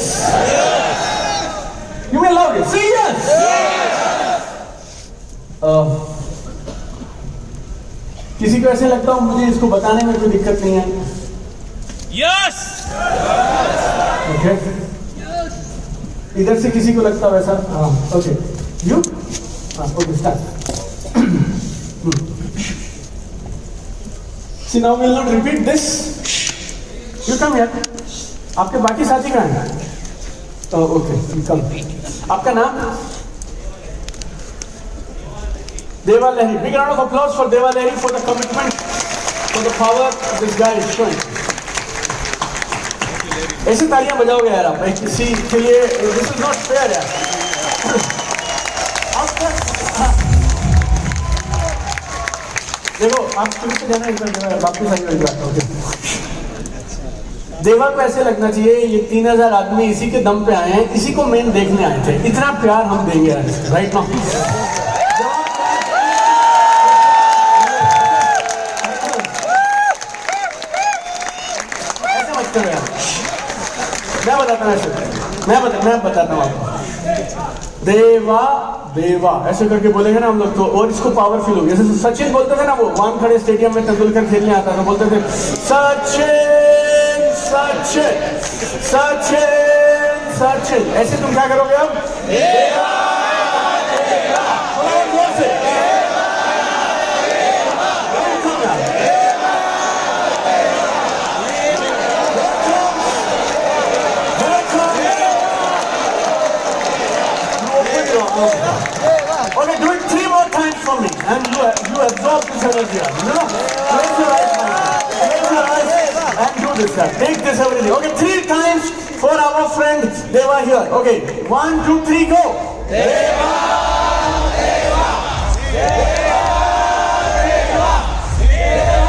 Give me a loud yes. Say yes. किसी को ऐसे लगता हो मुझे इसको बताने में कोई दिक्कत नहीं है? Yes. Okay. इधर से किसी को लगता हो वैसा? हाँ. Okay. You? हाँ. Okay. Start. See, now we will not repeat this. You come here. आपके बाकी साथी कहाँ हैं? ओके, कम. आपका नाम? देवा लहरी. Big round of applause for Deva Lahiri for the commitment, for the power this guy is showing. ऐसी तालियां बजाओगे यार आप किसी के लिए? This is not fair यार. देखो आप फिर से जाना, एक बार वापस आइए. ओके. देवा को ऐसे लगना चाहिए ये 3000 आदमी इसी के दम पे आए हैं, इसी को मेन देखने आए थे. इतना प्यार हम देंगे राइट नाउ. ऐसे मत करो यार. मैं बताता हूँ आपको. देवा देवा ऐसे करके बोलेंगे ना हम लोग तो, और इसको पावर फील होगी. जैसे सचिन बोलते थे ना, वो वानखड़े स्टेडियम में तेंदुलकर खेलने आता था, बोलते थे सचिन सचिन सचिन सचिन. ऐसे तुम क्या करोगे अब? देवा देवा. जोर से. Okay, do it 3 more times for me, and you absorb this energy. You know? Raise your eyes. this, sir. Take this everything. Okay, 3 times for our friend Deva here. Okay, 1, 2, 3, go. Deva, Deva, Deva, Deva, Deva,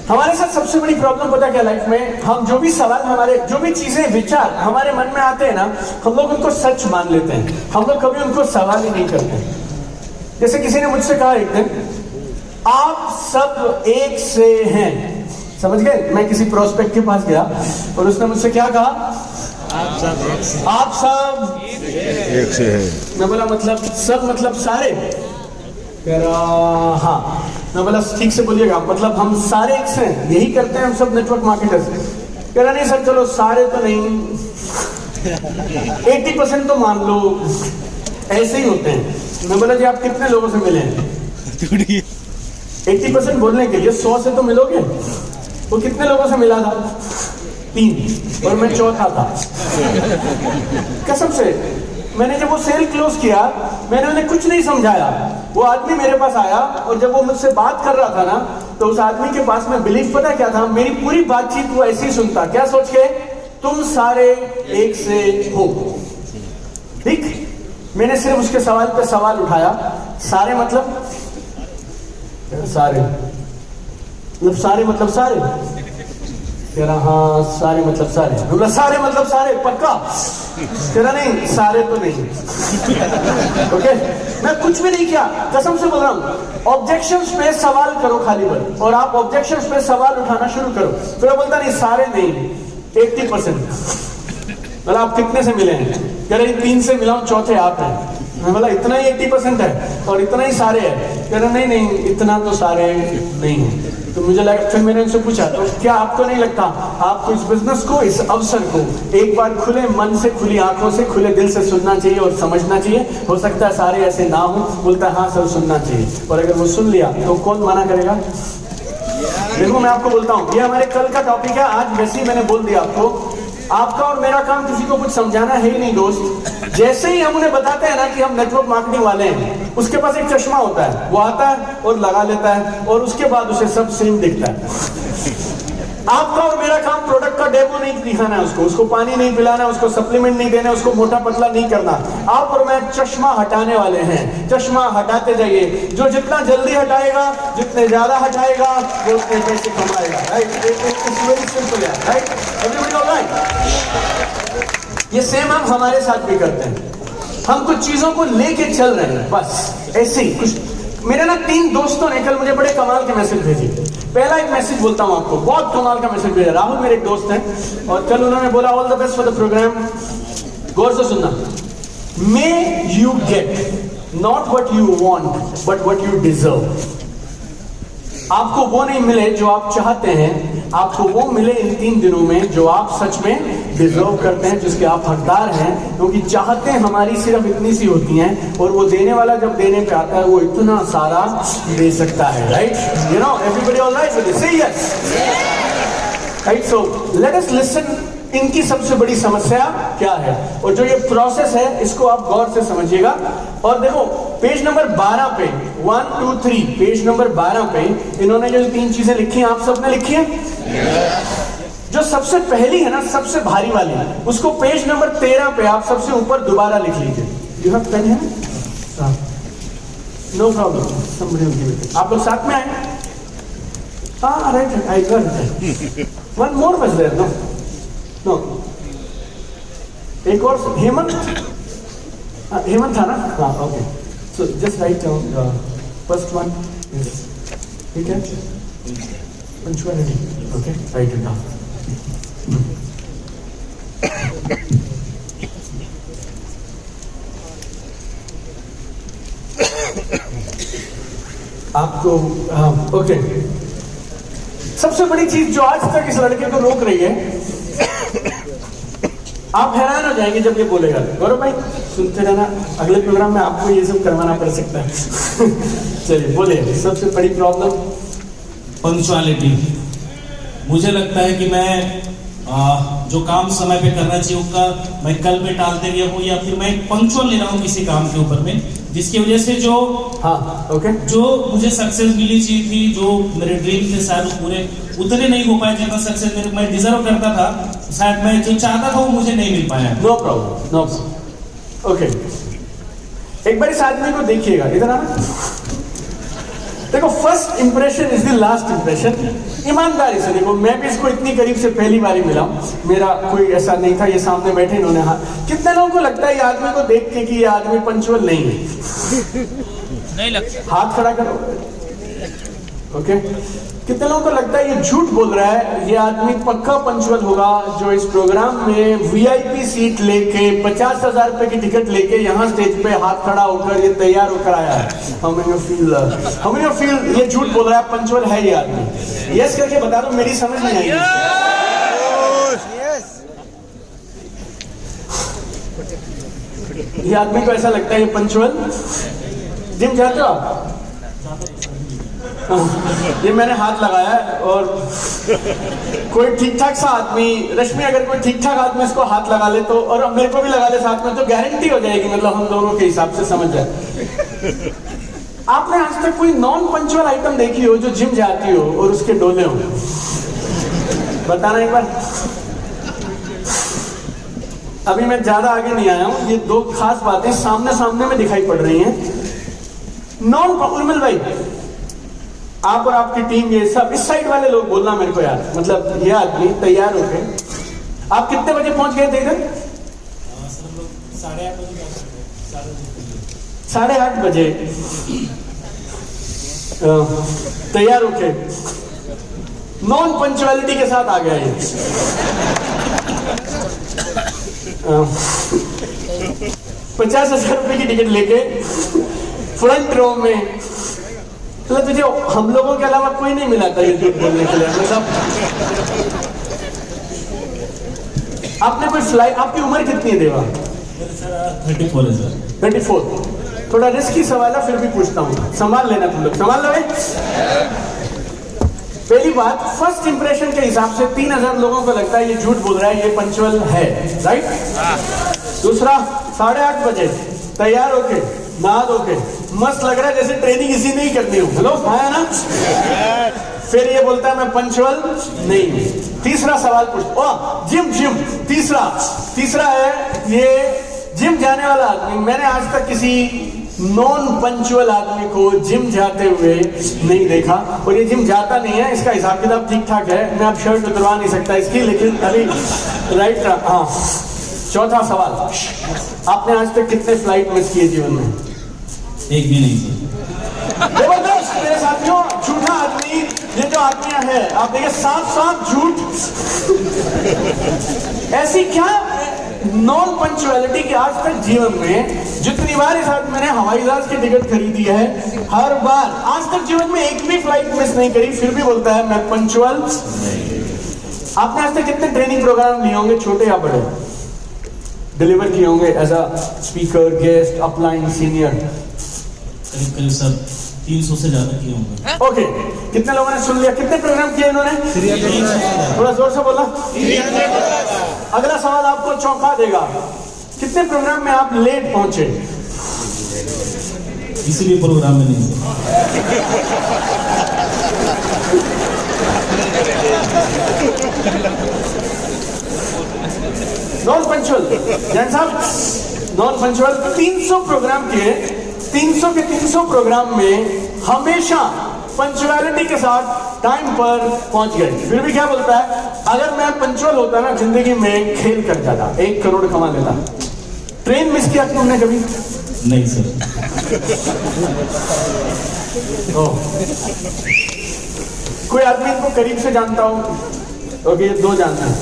हमारे साथ सबसे बड़ी problem पता क्या life में, हम जो भी सवाल हमारे, जो भी चीजें विचार हमारे मन में आते हैं ना, हम लोग उनको सच मान लेते हैं, हम लोग कभी उनको सवाल ही नहीं करते। जैसे किसी ने मुझसे कहा एक दिन, आप सब एक से हैं, समझ गए? मैं किसी प्रोस्पेक्ट के पास गया और उसने मुझसे क्या कहा, आप सब एक से है। मैं बोला मतलब सब मतलब सारे? कह रहा हाँ। मैं बोला ठीक से बोलिएगा, मतलब हम सारे एक से हैं, यही करते हैं हम सब नेटवर्क मार्केटर्स? कह रहा नहीं सर, चलो सारे तो नहीं, 80% तो मान लो, ऐसे ही होते हैं। मैं बोला जी आप कितने लोगों से मिले हैं? 80% बोलने के लिए 100 से तो मिलोगे। वो कितने लोगों से मिला था? 3, और मैं चौथा था। कसम से मैंने जब वो सेल क्लोज किया, मैंने उन्हें कुछ नहीं समझाया। वो आदमी मेरे पास आया और जब वो मुझसे बात कर रहा था ना, तो उस आदमी के पास में बिलीफ पता क्या था, मेरी पूरी बातचीत वो ऐसे ही सुनता। क्या सोच के? तुम सारे एक से हो। ठीक, मैंने सिर्फ उसके सवाल पे सवाल उठाया, सारे मतलब सारे, मतलब सारे मतलब सारे? कह रहा हाँ सारे मतलब सारे। बोला सारे मतलब सारे पक्का? कह रहा नहीं सारे तो नहीं। ओके, मैं कुछ भी नहीं किया, कसम से बोल रहा हूँ। ऑब्जेक्शंस पे सवाल करो खाली बल, और आप ऑब्जेक्शंस पे सवाल उठाना शुरू करो। तो मैं बोलता नहीं सारे नहीं, 80%। बोला आप कितने से मिले हैं? कह रहे 3 से मिला हूं, चौथे आप हैं। मैं बोला इतना ही 80% है और इतना ही सारे हैं? कह रहा नहीं नहीं इतना तो सारे नहीं है। तो मुझे लगा, फिर मैंने उनसे पूछा तो क्या आपको नहीं लगता आपको इस बिजनेस को, इस अवसर को एक बार खुले मन से, खुली आंखों से, खुले दिल से सुनना चाहिए और समझना चाहिए? हो सकता है सारे ऐसे ना हो। बोलता है हाँ सर सुनना चाहिए, और अगर वो सुन लिया तो कौन मना करेगा? देखो मैं आपको बोलता हूँ, ये हमारे कल का टॉपिक है। आज वैसे ही मैंने बोल दिया आपको, आपका और मेरा काम किसी को कुछ समझाना है ही नहीं दोस्त। जैसे ही हम उन्हें बताते हैं ना कि हम नेटवर्क मार्केटिंग वाले हैं, उसके पास एक चश्मा होता है, वो आता है और लगा लेता है, और उसके बाद उसे सब सेम दिखता है। आपका और मेरा काम प्रोडक्ट का डेमो नहीं दिखाना है उसको पानी नहीं पिलाना, उसको सप्लीमेंट नहीं देना, उसको मोटा पतला नहीं करना। आप और मैं चश्मा हटाने वाले हैं। चश्मा हटाते जाइए, जो जितना जल्दी हटाएगा, जितने ज्यादा हटाएगा, वो उतने पैसे कमाएगा। राइट, इट्स वेरी सिंपल है। Right, everybody alright? ये सेम हम हमारे साथ भी करते हैं। हम कुछ चीजों को लेके चल रहे हैं, बस ऐसे ही कुछ। मेरे ना 3 दोस्तों ने कल मुझे बड़े कमाल के मैसेज भेजे। पहला एक मैसेज बोलता हूं आपको, बहुत कमाल का मैसेज भेजा। राहुल मेरे एक दोस्त हैं, और कल उन्होंने बोला all the best for the programme. गौर से सुनना, may you get not what you want but what you deserve. आपको वो नहीं मिले जो आप चाहते हैं, आपको वो मिले इन 3 दिनों में जो आप सच में डिजर्व करते हैं, जिसके आप हकदार हैं। क्योंकि चाहते हमारी सिर्फ इतनी सी होती हैं, और वो देने वाला जब देने पे आता है वो इतना सारा दे सकता है। Right, you know, everybody alright with this? Say yes. Right, so let us listen. इनकी सबसे बड़ी समस्या क्या है, और जो ये प्रोसेस है इसको आप गौर से समझिएगा। और देखो पेज नंबर 12 पे 1 2 3 पेज नंबर 12 पे इन्होंने जो 3 चीजें लिखी हैं, आप सबने लिखी है? जो सबसे पहली है ना, सबसे भारी वाली, उसको पेज नंबर 13 पे आप सबसे ऊपर दोबारा लिख लीजिए। यू हैव पेन है? नो प्रॉब्लम, आप लोग साथ में आए? हाँ right, I got it. One more was there, no no, एक और हेमंत, हेमंत था ना? हाँ okay, so just write down first one is, ठीक है, punctuality. Okay, write it down. आपको ओके, सबसे बड़ी चीज जो आज तक इस लड़के को रोक रही है, आप हैरान हो जाएंगे जब ये बोलेगा। गौरव भाई सुनते रहना, अगले प्रोग्राम में आपको ये सब करवाना पड़ सकता है। चलिए बोलिए, सबसे बड़ी प्रॉब्लम? पंक्चुअलिटी। मुझे लगता है कि मैं जो काम समय पे करना चाहिए उसका मैं कल पे टालते गया हूँ, या फिर मैं पंक्चुअल नहीं रहा हूँ किसी काम के ऊपर में। जिसकी वजह से जो हाँ ओके जो मुझे सक्सेस मिली चाहिए थी, जो मेरे ड्रीम थे शायद वो पूरे उतने नहीं हो पाए जितना सक्सेस मेरे मैं डिजर्व करता था। शायद मैं जो चाहता था वो मुझे नहीं मिल पाया। No problem, no problem. Okay, एक बार इस आदमी को देखिएगा, इधर आना। देखो, first impression is the last impression. ईमानदारी से देखो, मैं भी इसको इतनी करीब से पहली बार ही मिला हूं, मेरा कोई ऐसा नहीं था। ये सामने बैठे इन्होंने हाथ, कितने लोगों को लगता है ये आदमी को देख के कि ये आदमी पंचुअल नहीं है? नहीं लगता। हाथ खड़ा करो। ओके, कितने लोगों को लगता है ये झूठ बोल रहा है, ये आदमी पक्का पंचुअल होगा जो इस प्रोग्राम में वीआईपी सीट लेके 50,000 रुपए की टिकट लेके यहाँ स्टेज पे हाथ खड़ा होकर ये तैयार होकर आया है? How many of you feel ये झूठ बोल रहा है, पंचुअल है ये आदमी? यस करके बता दो, मेरी समझ नहीं आई। ये आदमी को ऐसा लगता है ये पंचुअल? जिम जाते हो आप? ये मैंने हाथ लगाया है, और कोई ठीक ठाक सा आदमी, रश्मि अगर कोई ठीक ठाक आदमी इसको हाथ लगा ले तो, और मेरे को भी लगा ले साथ में, तो गारंटी हो जाएगी, मतलब हम दोनों के हिसाब से समझ जाए। आपने आज तक कोई नॉन पंचुअल आइटम देखी हो जो जिम जाती हो और उसके डोले हो? बताना एक बार। अभी मैं ज्यादा आगे नहीं आया हूं, ये दो खास बातें सामने सामने में दिखाई पड़ रही हैं। नॉन, उर्मिल भाई, आप और आपकी टीम, ये सब इस साइड वाले लोग बोलना मेरे को यार, मतलब ये आदमी तैयार हो गए। आप कितने बजे पहुंच गए थे इधर? 8:30 बजे तैयार होके नॉन पंचुअलिटी के साथ आ गया ये। 50,000 रुपए की टिकट लेके फ्रंट रो में, मतलब तुझे हम लोगों के अलावा कोई नहीं मिला था ये झूठ बोलने के लिए, मतलब आपने कोई फ्लाइट, आपकी उम्र कितनी है देवा? 34 है सर। 34। थोड़ा रिस्की सवाल है, फिर भी पूछता हूँ, संभाल लेना तुम लोग, संभाल लो। पहली बात, फर्स्ट इंप्रेशन के हिसाब से 3,000 लोगों को लगता है ये झूठ बोल रहा है, ये पंचुअल है, राइट? दूसरा, 8:30 बजे तैयार होके, नहा धोके, मस्त लग रहा है जैसे ट्रेनिंग इसी नहीं करनी हो। हेलो, आया ना? फिर ये बोलता है मैं पंचुअल नहीं। तीसरा सवाल पूछ, जिम। तीसरा है ये जिम जाने वाला आदमी। मैंने आज तक किसी नॉन पंचुअल आदमी को जिम जाते हुए नहीं देखा, और ये जिम जाता नहीं है, इसका हिसाब किताब ठीक ठाक है। मैं अब शर्ट उतरवा नहीं सकता इसकी, लेकिन अभी राइट। हाँ, चौथा सवाल, आपने आज तक कितने फ्लाइट मिस किए जीवन में? एक भी नहीं सर। जबरदस्त मेरे साथियों, झूठा आदमी, ये जो आदमियां है, आप देखिए, साफ झूठ। ऐसी क्या नॉन पंचुअलिटी की आज तक जीवन में, जितनी बार इस आदमी ने हवाई जहाज की टिकट खरीदी है, हर बार आज तक जीवन में एक भी फ्लाइट मिस नहीं करी, फिर भी बोलता है मैं पंचुअल। आपने आज तक कितने ट्रेनिंग प्रोग्राम लिए होंगे, छोटे या बड़े, डिलीवर किए होंगे as a speaker, guest, upline, senior? करीब सर 300 से ज्यादा किए होंगे। ओके, कितने लोगों ने सुन लिया? कितने प्रोग्राम किए इन्होंने? थोड़ा जोर से बोला। अगला सवाल आपको चौंका देगा, कितने प्रोग्राम में आप लेट पहुंचे? किसी भी प्रोग्राम में नहीं सर। नॉन पंचुअल, जैन साहब, नॉन पंचुअल 300 प्रोग्राम किए, 300 के 300 प्रोग्राम में हमेशा पंचुअलिटी के साथ टाइम पर पहुंच गए। फिर भी क्या बोलता है, अगर मैं पंचुअल होता ना, जिंदगी में खेल कर जाता, 1 करोड़ कमा लेता। ट्रेन मिस किया तुमने कभी? नहीं सर। कोई आदमी इनको करीब से जानता हो? ओके, ये 2 जानते हैं।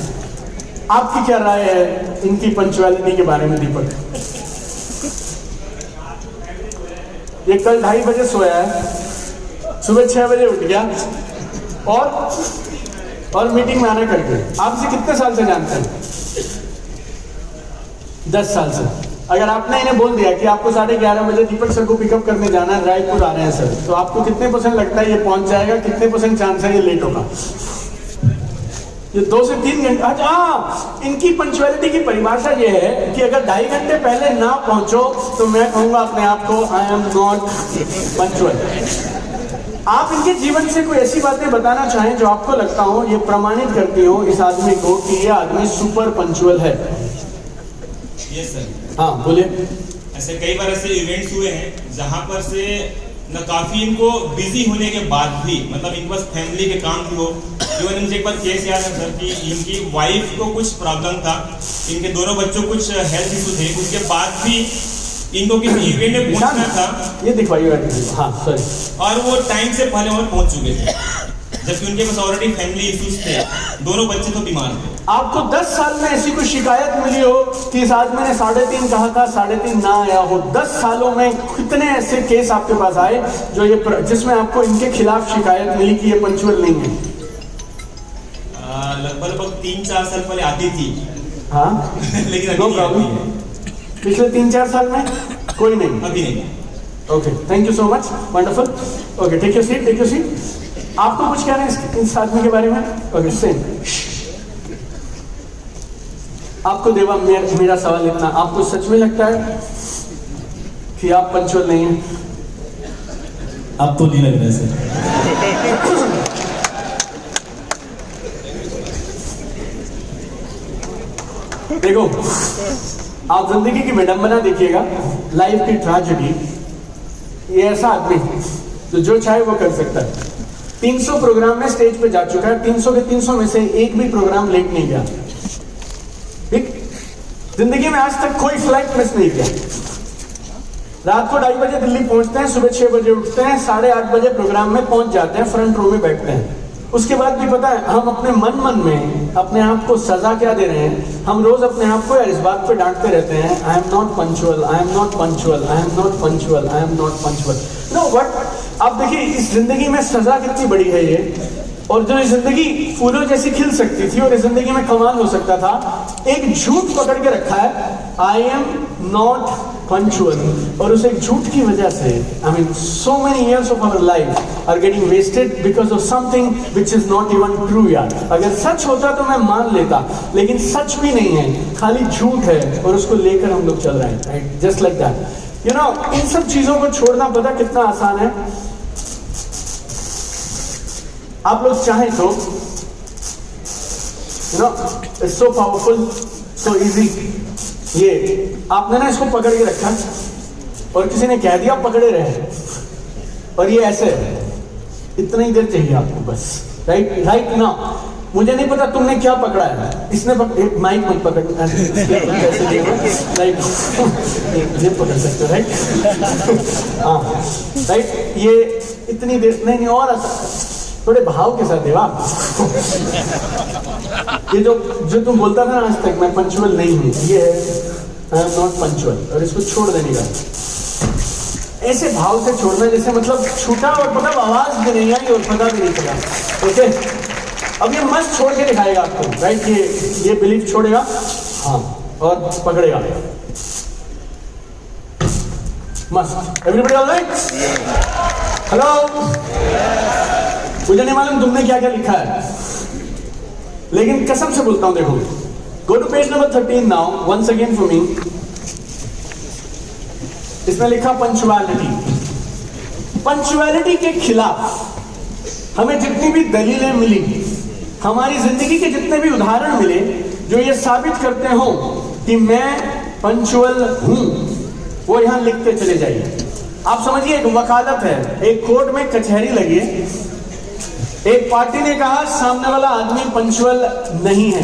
आपकी क्या राय है इनकी पंचुअलिटी के बारे में दीपक? ये कल 2:30 बजे सोया है, सुबह 6 बजे उठ गया, और मीटिंग में आना करके। आप इसे कितने साल से जानते हैं? 10 साल से। अगर आपने इन्हें बोल दिया कि आपको 11:30 बजे दीपक सर को पिकअप करने जाना है, रायपुर आ रहे हैं सर, तो आपको कितने % लगता है ये पहुंच जाएगा? कितने % चांस है ये लेट होगा? ये 2 से 3 घंटे। अच्छा, इनकी पंचुअलिटी की परिभाषा ये है कि अगर 2.5 घंटे पहले ना पहुंचो तो मैं कहूंगा अपने आप को आई एम नॉट पंचुअल। आप इनके जीवन से कोई ऐसी बातें बताना चाहें जो आपको लगता हो ये प्रमाणित करती हो इस आदमी को कि ये आदमी सुपर पंचुअल है? Yes sir. हाँ बोलिए। ऐसे कई बार ऐसे इवेंट्स हुए हैं जहां पर से न काफी इनको बिजी होने के बाद भी, मतलब इनके पास फैमिली के काम भी हो। इवन मुझे एक बार केस याद है सर कि इनकी वाइफ को कुछ प्रॉब्लम था, इनके दोनों बच्चों कुछ हेल्थ इशू थे, उसके बाद भी इनको किसी इवेंट में पहुंचना था। ये दिखवाइए। हाँ सॉरी। और वो टाइम से पहले वहां पहुंच चुके थे, जबकि उनके पास ऑलरेडी फैमिली इश्यूज थे, दोनों बच्चे तो बीमार थे। आपको 10 साल में ऐसी कोई शिकायत मिली हो कि इस आदमी ने 3.5 कहा था, 3.5 ना आया हो? 10 सालों में कितने ऐसे केस आपके पास आए जो ये जिसमें आपको इनके खिलाफ शिकायत मिली कि ये पंचुअल नहीं है? लगभग 3-4 साल पहले आती थी। हाँ लेकिन नो अभी नहीं प्रॉब्लम। आती है। पिछले 3-4 साल में कोई नहीं? अभी नहीं। Okay, thank you so much, wonderful. Okay, take your seat, take your seat. आपको कुछ कहना है इस आदमी के बारे में? Okay, same. आपको देवा, मेरा सवाल इतना, आपको सच में लगता है कि आप पंचुअल नहीं हैं? अब तो नहीं लग रहा है सर। देखो, आप जिंदगी की विडंबना देखिएगा, लाइफ की ट्रेजेडी। ये ऐसा आदमी तो जो चाहे वो कर सकता है। 300 प्रोग्राम में स्टेज पे जा चुका है, 300 के 300 में से एक भी प्रोग्राम लेट नहीं गया। ठीक, जिंदगी में आज तक कोई फ्लाइट मिस नहीं किया। रात को 2:30 बजे दिल्ली पहुंचते हैं, सुबह 6 बजे उठते हैं, 8:30 बजे प्रोग्राम में पहुंच जाते हैं, फ्रंट रो में बैठते हैं। उसके बाद भी पता है हम अपने मन में अपने आप को सजा क्या दे रहे हैं? हम रोज अपने आप को यार इस बात पे डांटते रहते हैं, आई am not punctual, I am not punctual, I am not punctual, I am not punctual. Know what, आप देखिए इस जिंदगी में सजा कितनी बड़ी है ये। और जो ये जिंदगी फूलों जैसी खिल सकती थी और इस जिंदगी में कमाल हो सकता था, एक झूठ पकड़ के रखा है, आई एम नॉट पंचुअल। और उस एक झूठ की वजह से I mean so many years of our life are getting wasted because of something which is not even true. यार अगर सच होता तो मैं मान लेता, लेकिन सच भी नहीं है, खाली झूठ है और उसको लेकर हम लोग चल रहे हैं, right? Just like that. You know, इन सब चीजों को छोड़ना पता कितना आसान है? आप लोग चाहें तो, you know, it's so powerful, so easy. ये आपने ना इसको पकड़ के रखा और किसी ने कह दिया पकड़े रहे, और ये ऐसे है, इतना ही देर चाहिए आपको बस, राइट? राइट ना, मुझे नहीं पता तुमने क्या पकड़ा है, इसने माइक मत पकड़, राइट? ये पकड़ सकते हो, राइट? हाँ राइट, ये इतनी देर नहीं, और थोड़े भाव के साथ देवा। ये जो तुम बोलता था ना आज तक मैं पंचुअल नहीं हूं, ये है आई एम नॉट पंचुअल, और इसको छोड़ देने का ऐसे भाव से छोड़ना जैसे मतलब छूटा और मतलब आवाज भी नहीं आई और पता भी नहीं चला। ओके, अब ये मस्त छोड़ के दिखाएगा आपको, राइट? ये बिलीफ छोड़ेगा, हाँ, और पकड़ेगा, मस्त। Everybody all right? हेलो, मुझे नहीं मालूम तुमने क्या क्या लिखा है, लेकिन कसम से बोलता हूं, देखो, go to page number 13 now, once again for me. इसमें लिखा पंचुअलिटी। पंचुअलिटी के खिलाफ हमें जितनी भी दलीलें मिली, हमारी जिंदगी के जितने भी उदाहरण मिले जो ये साबित करते हो कि मैं पंचुअल हूं, वो यहां लिखते चले जाइए। आप समझिए, एक वकालत है, एक कोर्ट में कचहरी लगी है, एक पार्टी ने कहा सामने वाला आदमी पंचुअल नहीं है,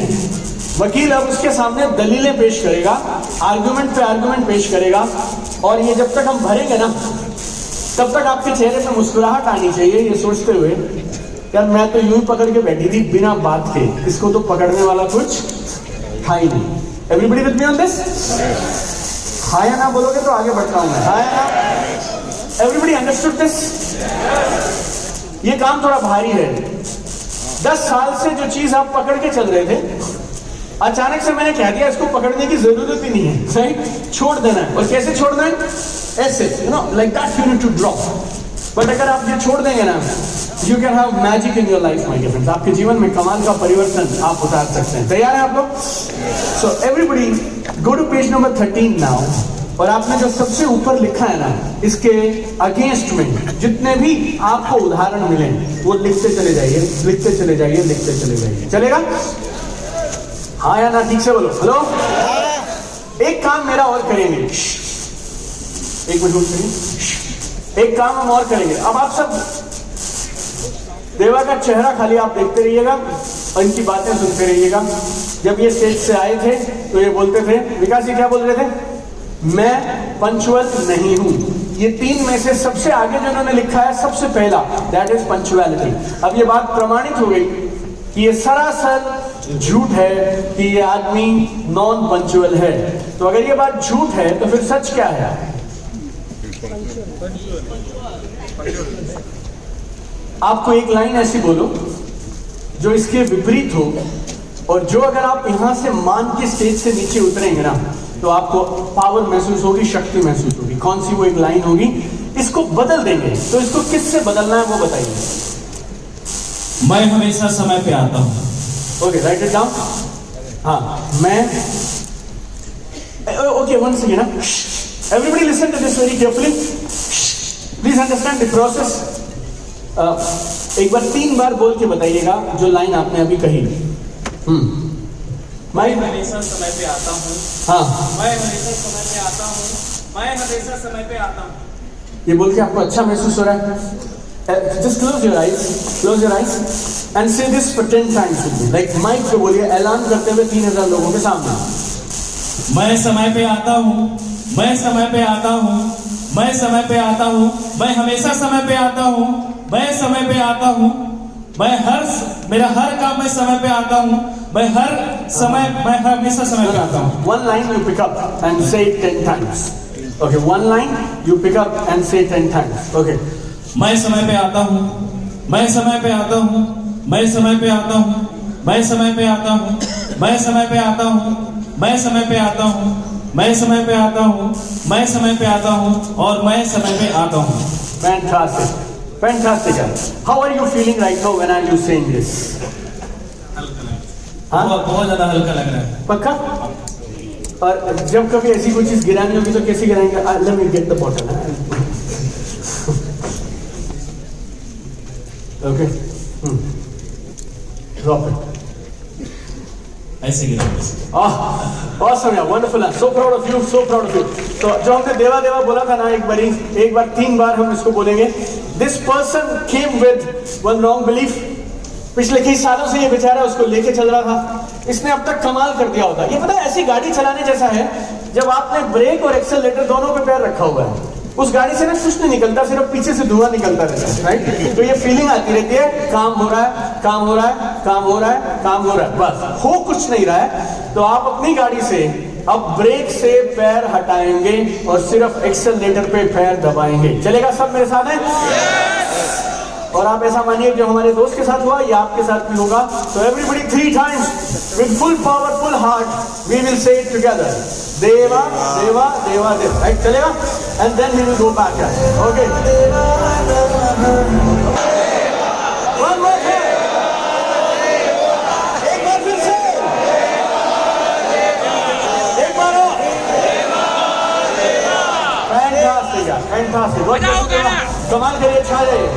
वकील अब उसके सामने दलीलें पेश करेगा, आर्गुमेंट पे आर्गुमेंट पेश करेगा, और ये जब तक हम भरेंगे ना, तब तक आपके चेहरे पे मुस्कुराहट आनी चाहिए, ये सोचते हुए यार मैं तो यूं ही पकड़ के बैठी थी बिना बात के, इसको तो पकड़ने वाला कुछ था ही नहीं। Everybody with me on this? हाँ या ना बोलोगे तो आगे बढ़ता हूं मैं, हाँ या ना? Everybody understood this? ये काम थोड़ा भारी है। 10 साल से जो चीज आप पकड़ के चल रहे थे, अचानक से मैंने कह दिया इसको पकड़ने की जरूरत ही नहीं है, राइट? छोड़ देना है। और कैसे छोड़ना है? ऐसे, you know, like that, you need to drop. But अगर आप ये छोड़ देंगे ना, you can have magic in your life my dear friends. आपके जीवन में कमाल का परिवर्तन आप उतार सकते हैं। तैयार हैं आप लोग? So everybody go to page number 13 now. और आपने जो सबसे ऊपर लिखा है ना, इसके अगेंस्ट में जितने भी आपको उदाहरण मिले वो लिखते चले जाइए, लिखते चले जाइए, लिखते चले जाइए। चलेगा? हाँ या ना? ठीक से बोलो। हेलो? एक काम मेरा और करेंगे, एक मिनट करिए। एक काम हम और करेंगे। अब आप सब देवा का चेहरा खाली आप देखते रहिएगा और इनकी बातें सुनते रहिएगा। जब ये स्टेज से आए थे तो ये बोलते थे, विकास जी क्या बोल रहे थे? मैं पंचुअल नहीं हूं। ये तीन में से सबसे आगे जो इन्होंने लिखा है, सबसे पहला, दैट इज पंचुअलिटी। अब ये बात प्रमाणित हो गई कि ये सरासर झूठ है कि ये आदमी नॉन पंचुअल है। तो अगर ये बात झूठ है तो फिर सच क्या है? आपको एक लाइन ऐसी बोलो जो इसके विपरीत हो, और जो अगर आप यहां से मान के स्टेज से नीचे उतरेंगे ना तो आपको पावर महसूस होगी, शक्ति महसूस होगी। कौन सी वो एक लाइन होगी? इसको बदल देंगे। तो इसको किससे बदलना है वो बताइए। मैं हमेशा समय पे आता हूँ। Okay, write it down. हाँ, मैं ओके, वन सेकेंड ना, everybody listen to this very carefully, please understand the process. एक बार 3 बार बोल के बताइएगा जो लाइन आपने अभी कही। मैं हमेशा समय पे आता हूँ। हाँ, मैं हमेशा समय पे आता हूँ। मैं हमेशा समय पे आता हूँ। ये बोल के आपको अच्छा महसूस हो रहा है? Just close your eyes and say this for 10 times with me. Like mic पे बोलिए, ऐलान करते हुए 3000 लोगों के सामने। मैं समय पे आता हूँ। मैं समय पे आता हूँ। मैं समय पे आता हूँ। मैं हमेशा समय पे आता हूँ। मैं समय पे आता हूँ। मेरा हर काम मैं समय पे आता हूँ। मैं हमेशा समय पे आता हूँ। One line you pick up and say it 10 times. Okay, one line you pick up and say 10 times. Okay. मैं समय पे आता हूँ। मैं समय पे आता हूँ। मैं समय पे आता हूँ। मैं समय पे आता हूँ। मैं समय पे आता हूँ। मैं समय पे आता हूँ। मैं समय पे आता हूँ। मैं समय पे आता हूँ और मैं समय पे आता हूँ। Fantastic. Fantastic. How are you feeling right now when are you saying this? हाँ? बहुत ज्यादा हल्का लग रहा है। पक्का? और जब कभी ऐसी कोई चीज गिरानी होगी तो कैसे गिराएंगे? Let me get the bottle. Okay. Drop it. ऐसे गिरा। Awesome, yeah, wonderful. So proud of you, so proud of you. तो जो हमने देवा देवा बोला था ना, एक बार 3 बार हम इसको बोलेंगे। This person came with one wrong belief. पिछले कई सालों से ये बेचारा उसको लेके चल रहा था। इसने अब तक कमाल कर दिया होता। ये पता है ऐसी गाड़ी चलाने जैसा है जब आपने ब्रेक और एक्सेलरेटर दोनों पे पैर रखा हुआ है। उस गाड़ी से ना कुछ नहीं निकलता, सिर्फ पीछे से धुआं निकलता रहता है, राइट? तो ये फीलिंग आती रहती है, काम हो रहा है, काम हो रहा है, काम हो रहा है, काम हो रहा है, बस हो कुछ नहीं रहा है। तो आप अपनी गाड़ी से अब ब्रेक से पैर हटाएंगे और सिर्फ एक्सेलरेटर पे पैर दबाएंगे। चलेगा? सब मेरे साथ हैं? और आप ऐसा मानिए जो हमारे दोस्त के साथ हुआ ये आपके साथ भी होगा। तो everybody 3 times with full power, full heart we will say it together. Deva Deva Deva Deva, right? चलेगा? And then we will go back. Okay, one more time, एक बार फिर से, एक बार और। फैंटास्टिक, फैंटास्टिक, कमाल करिए, छा जाइए।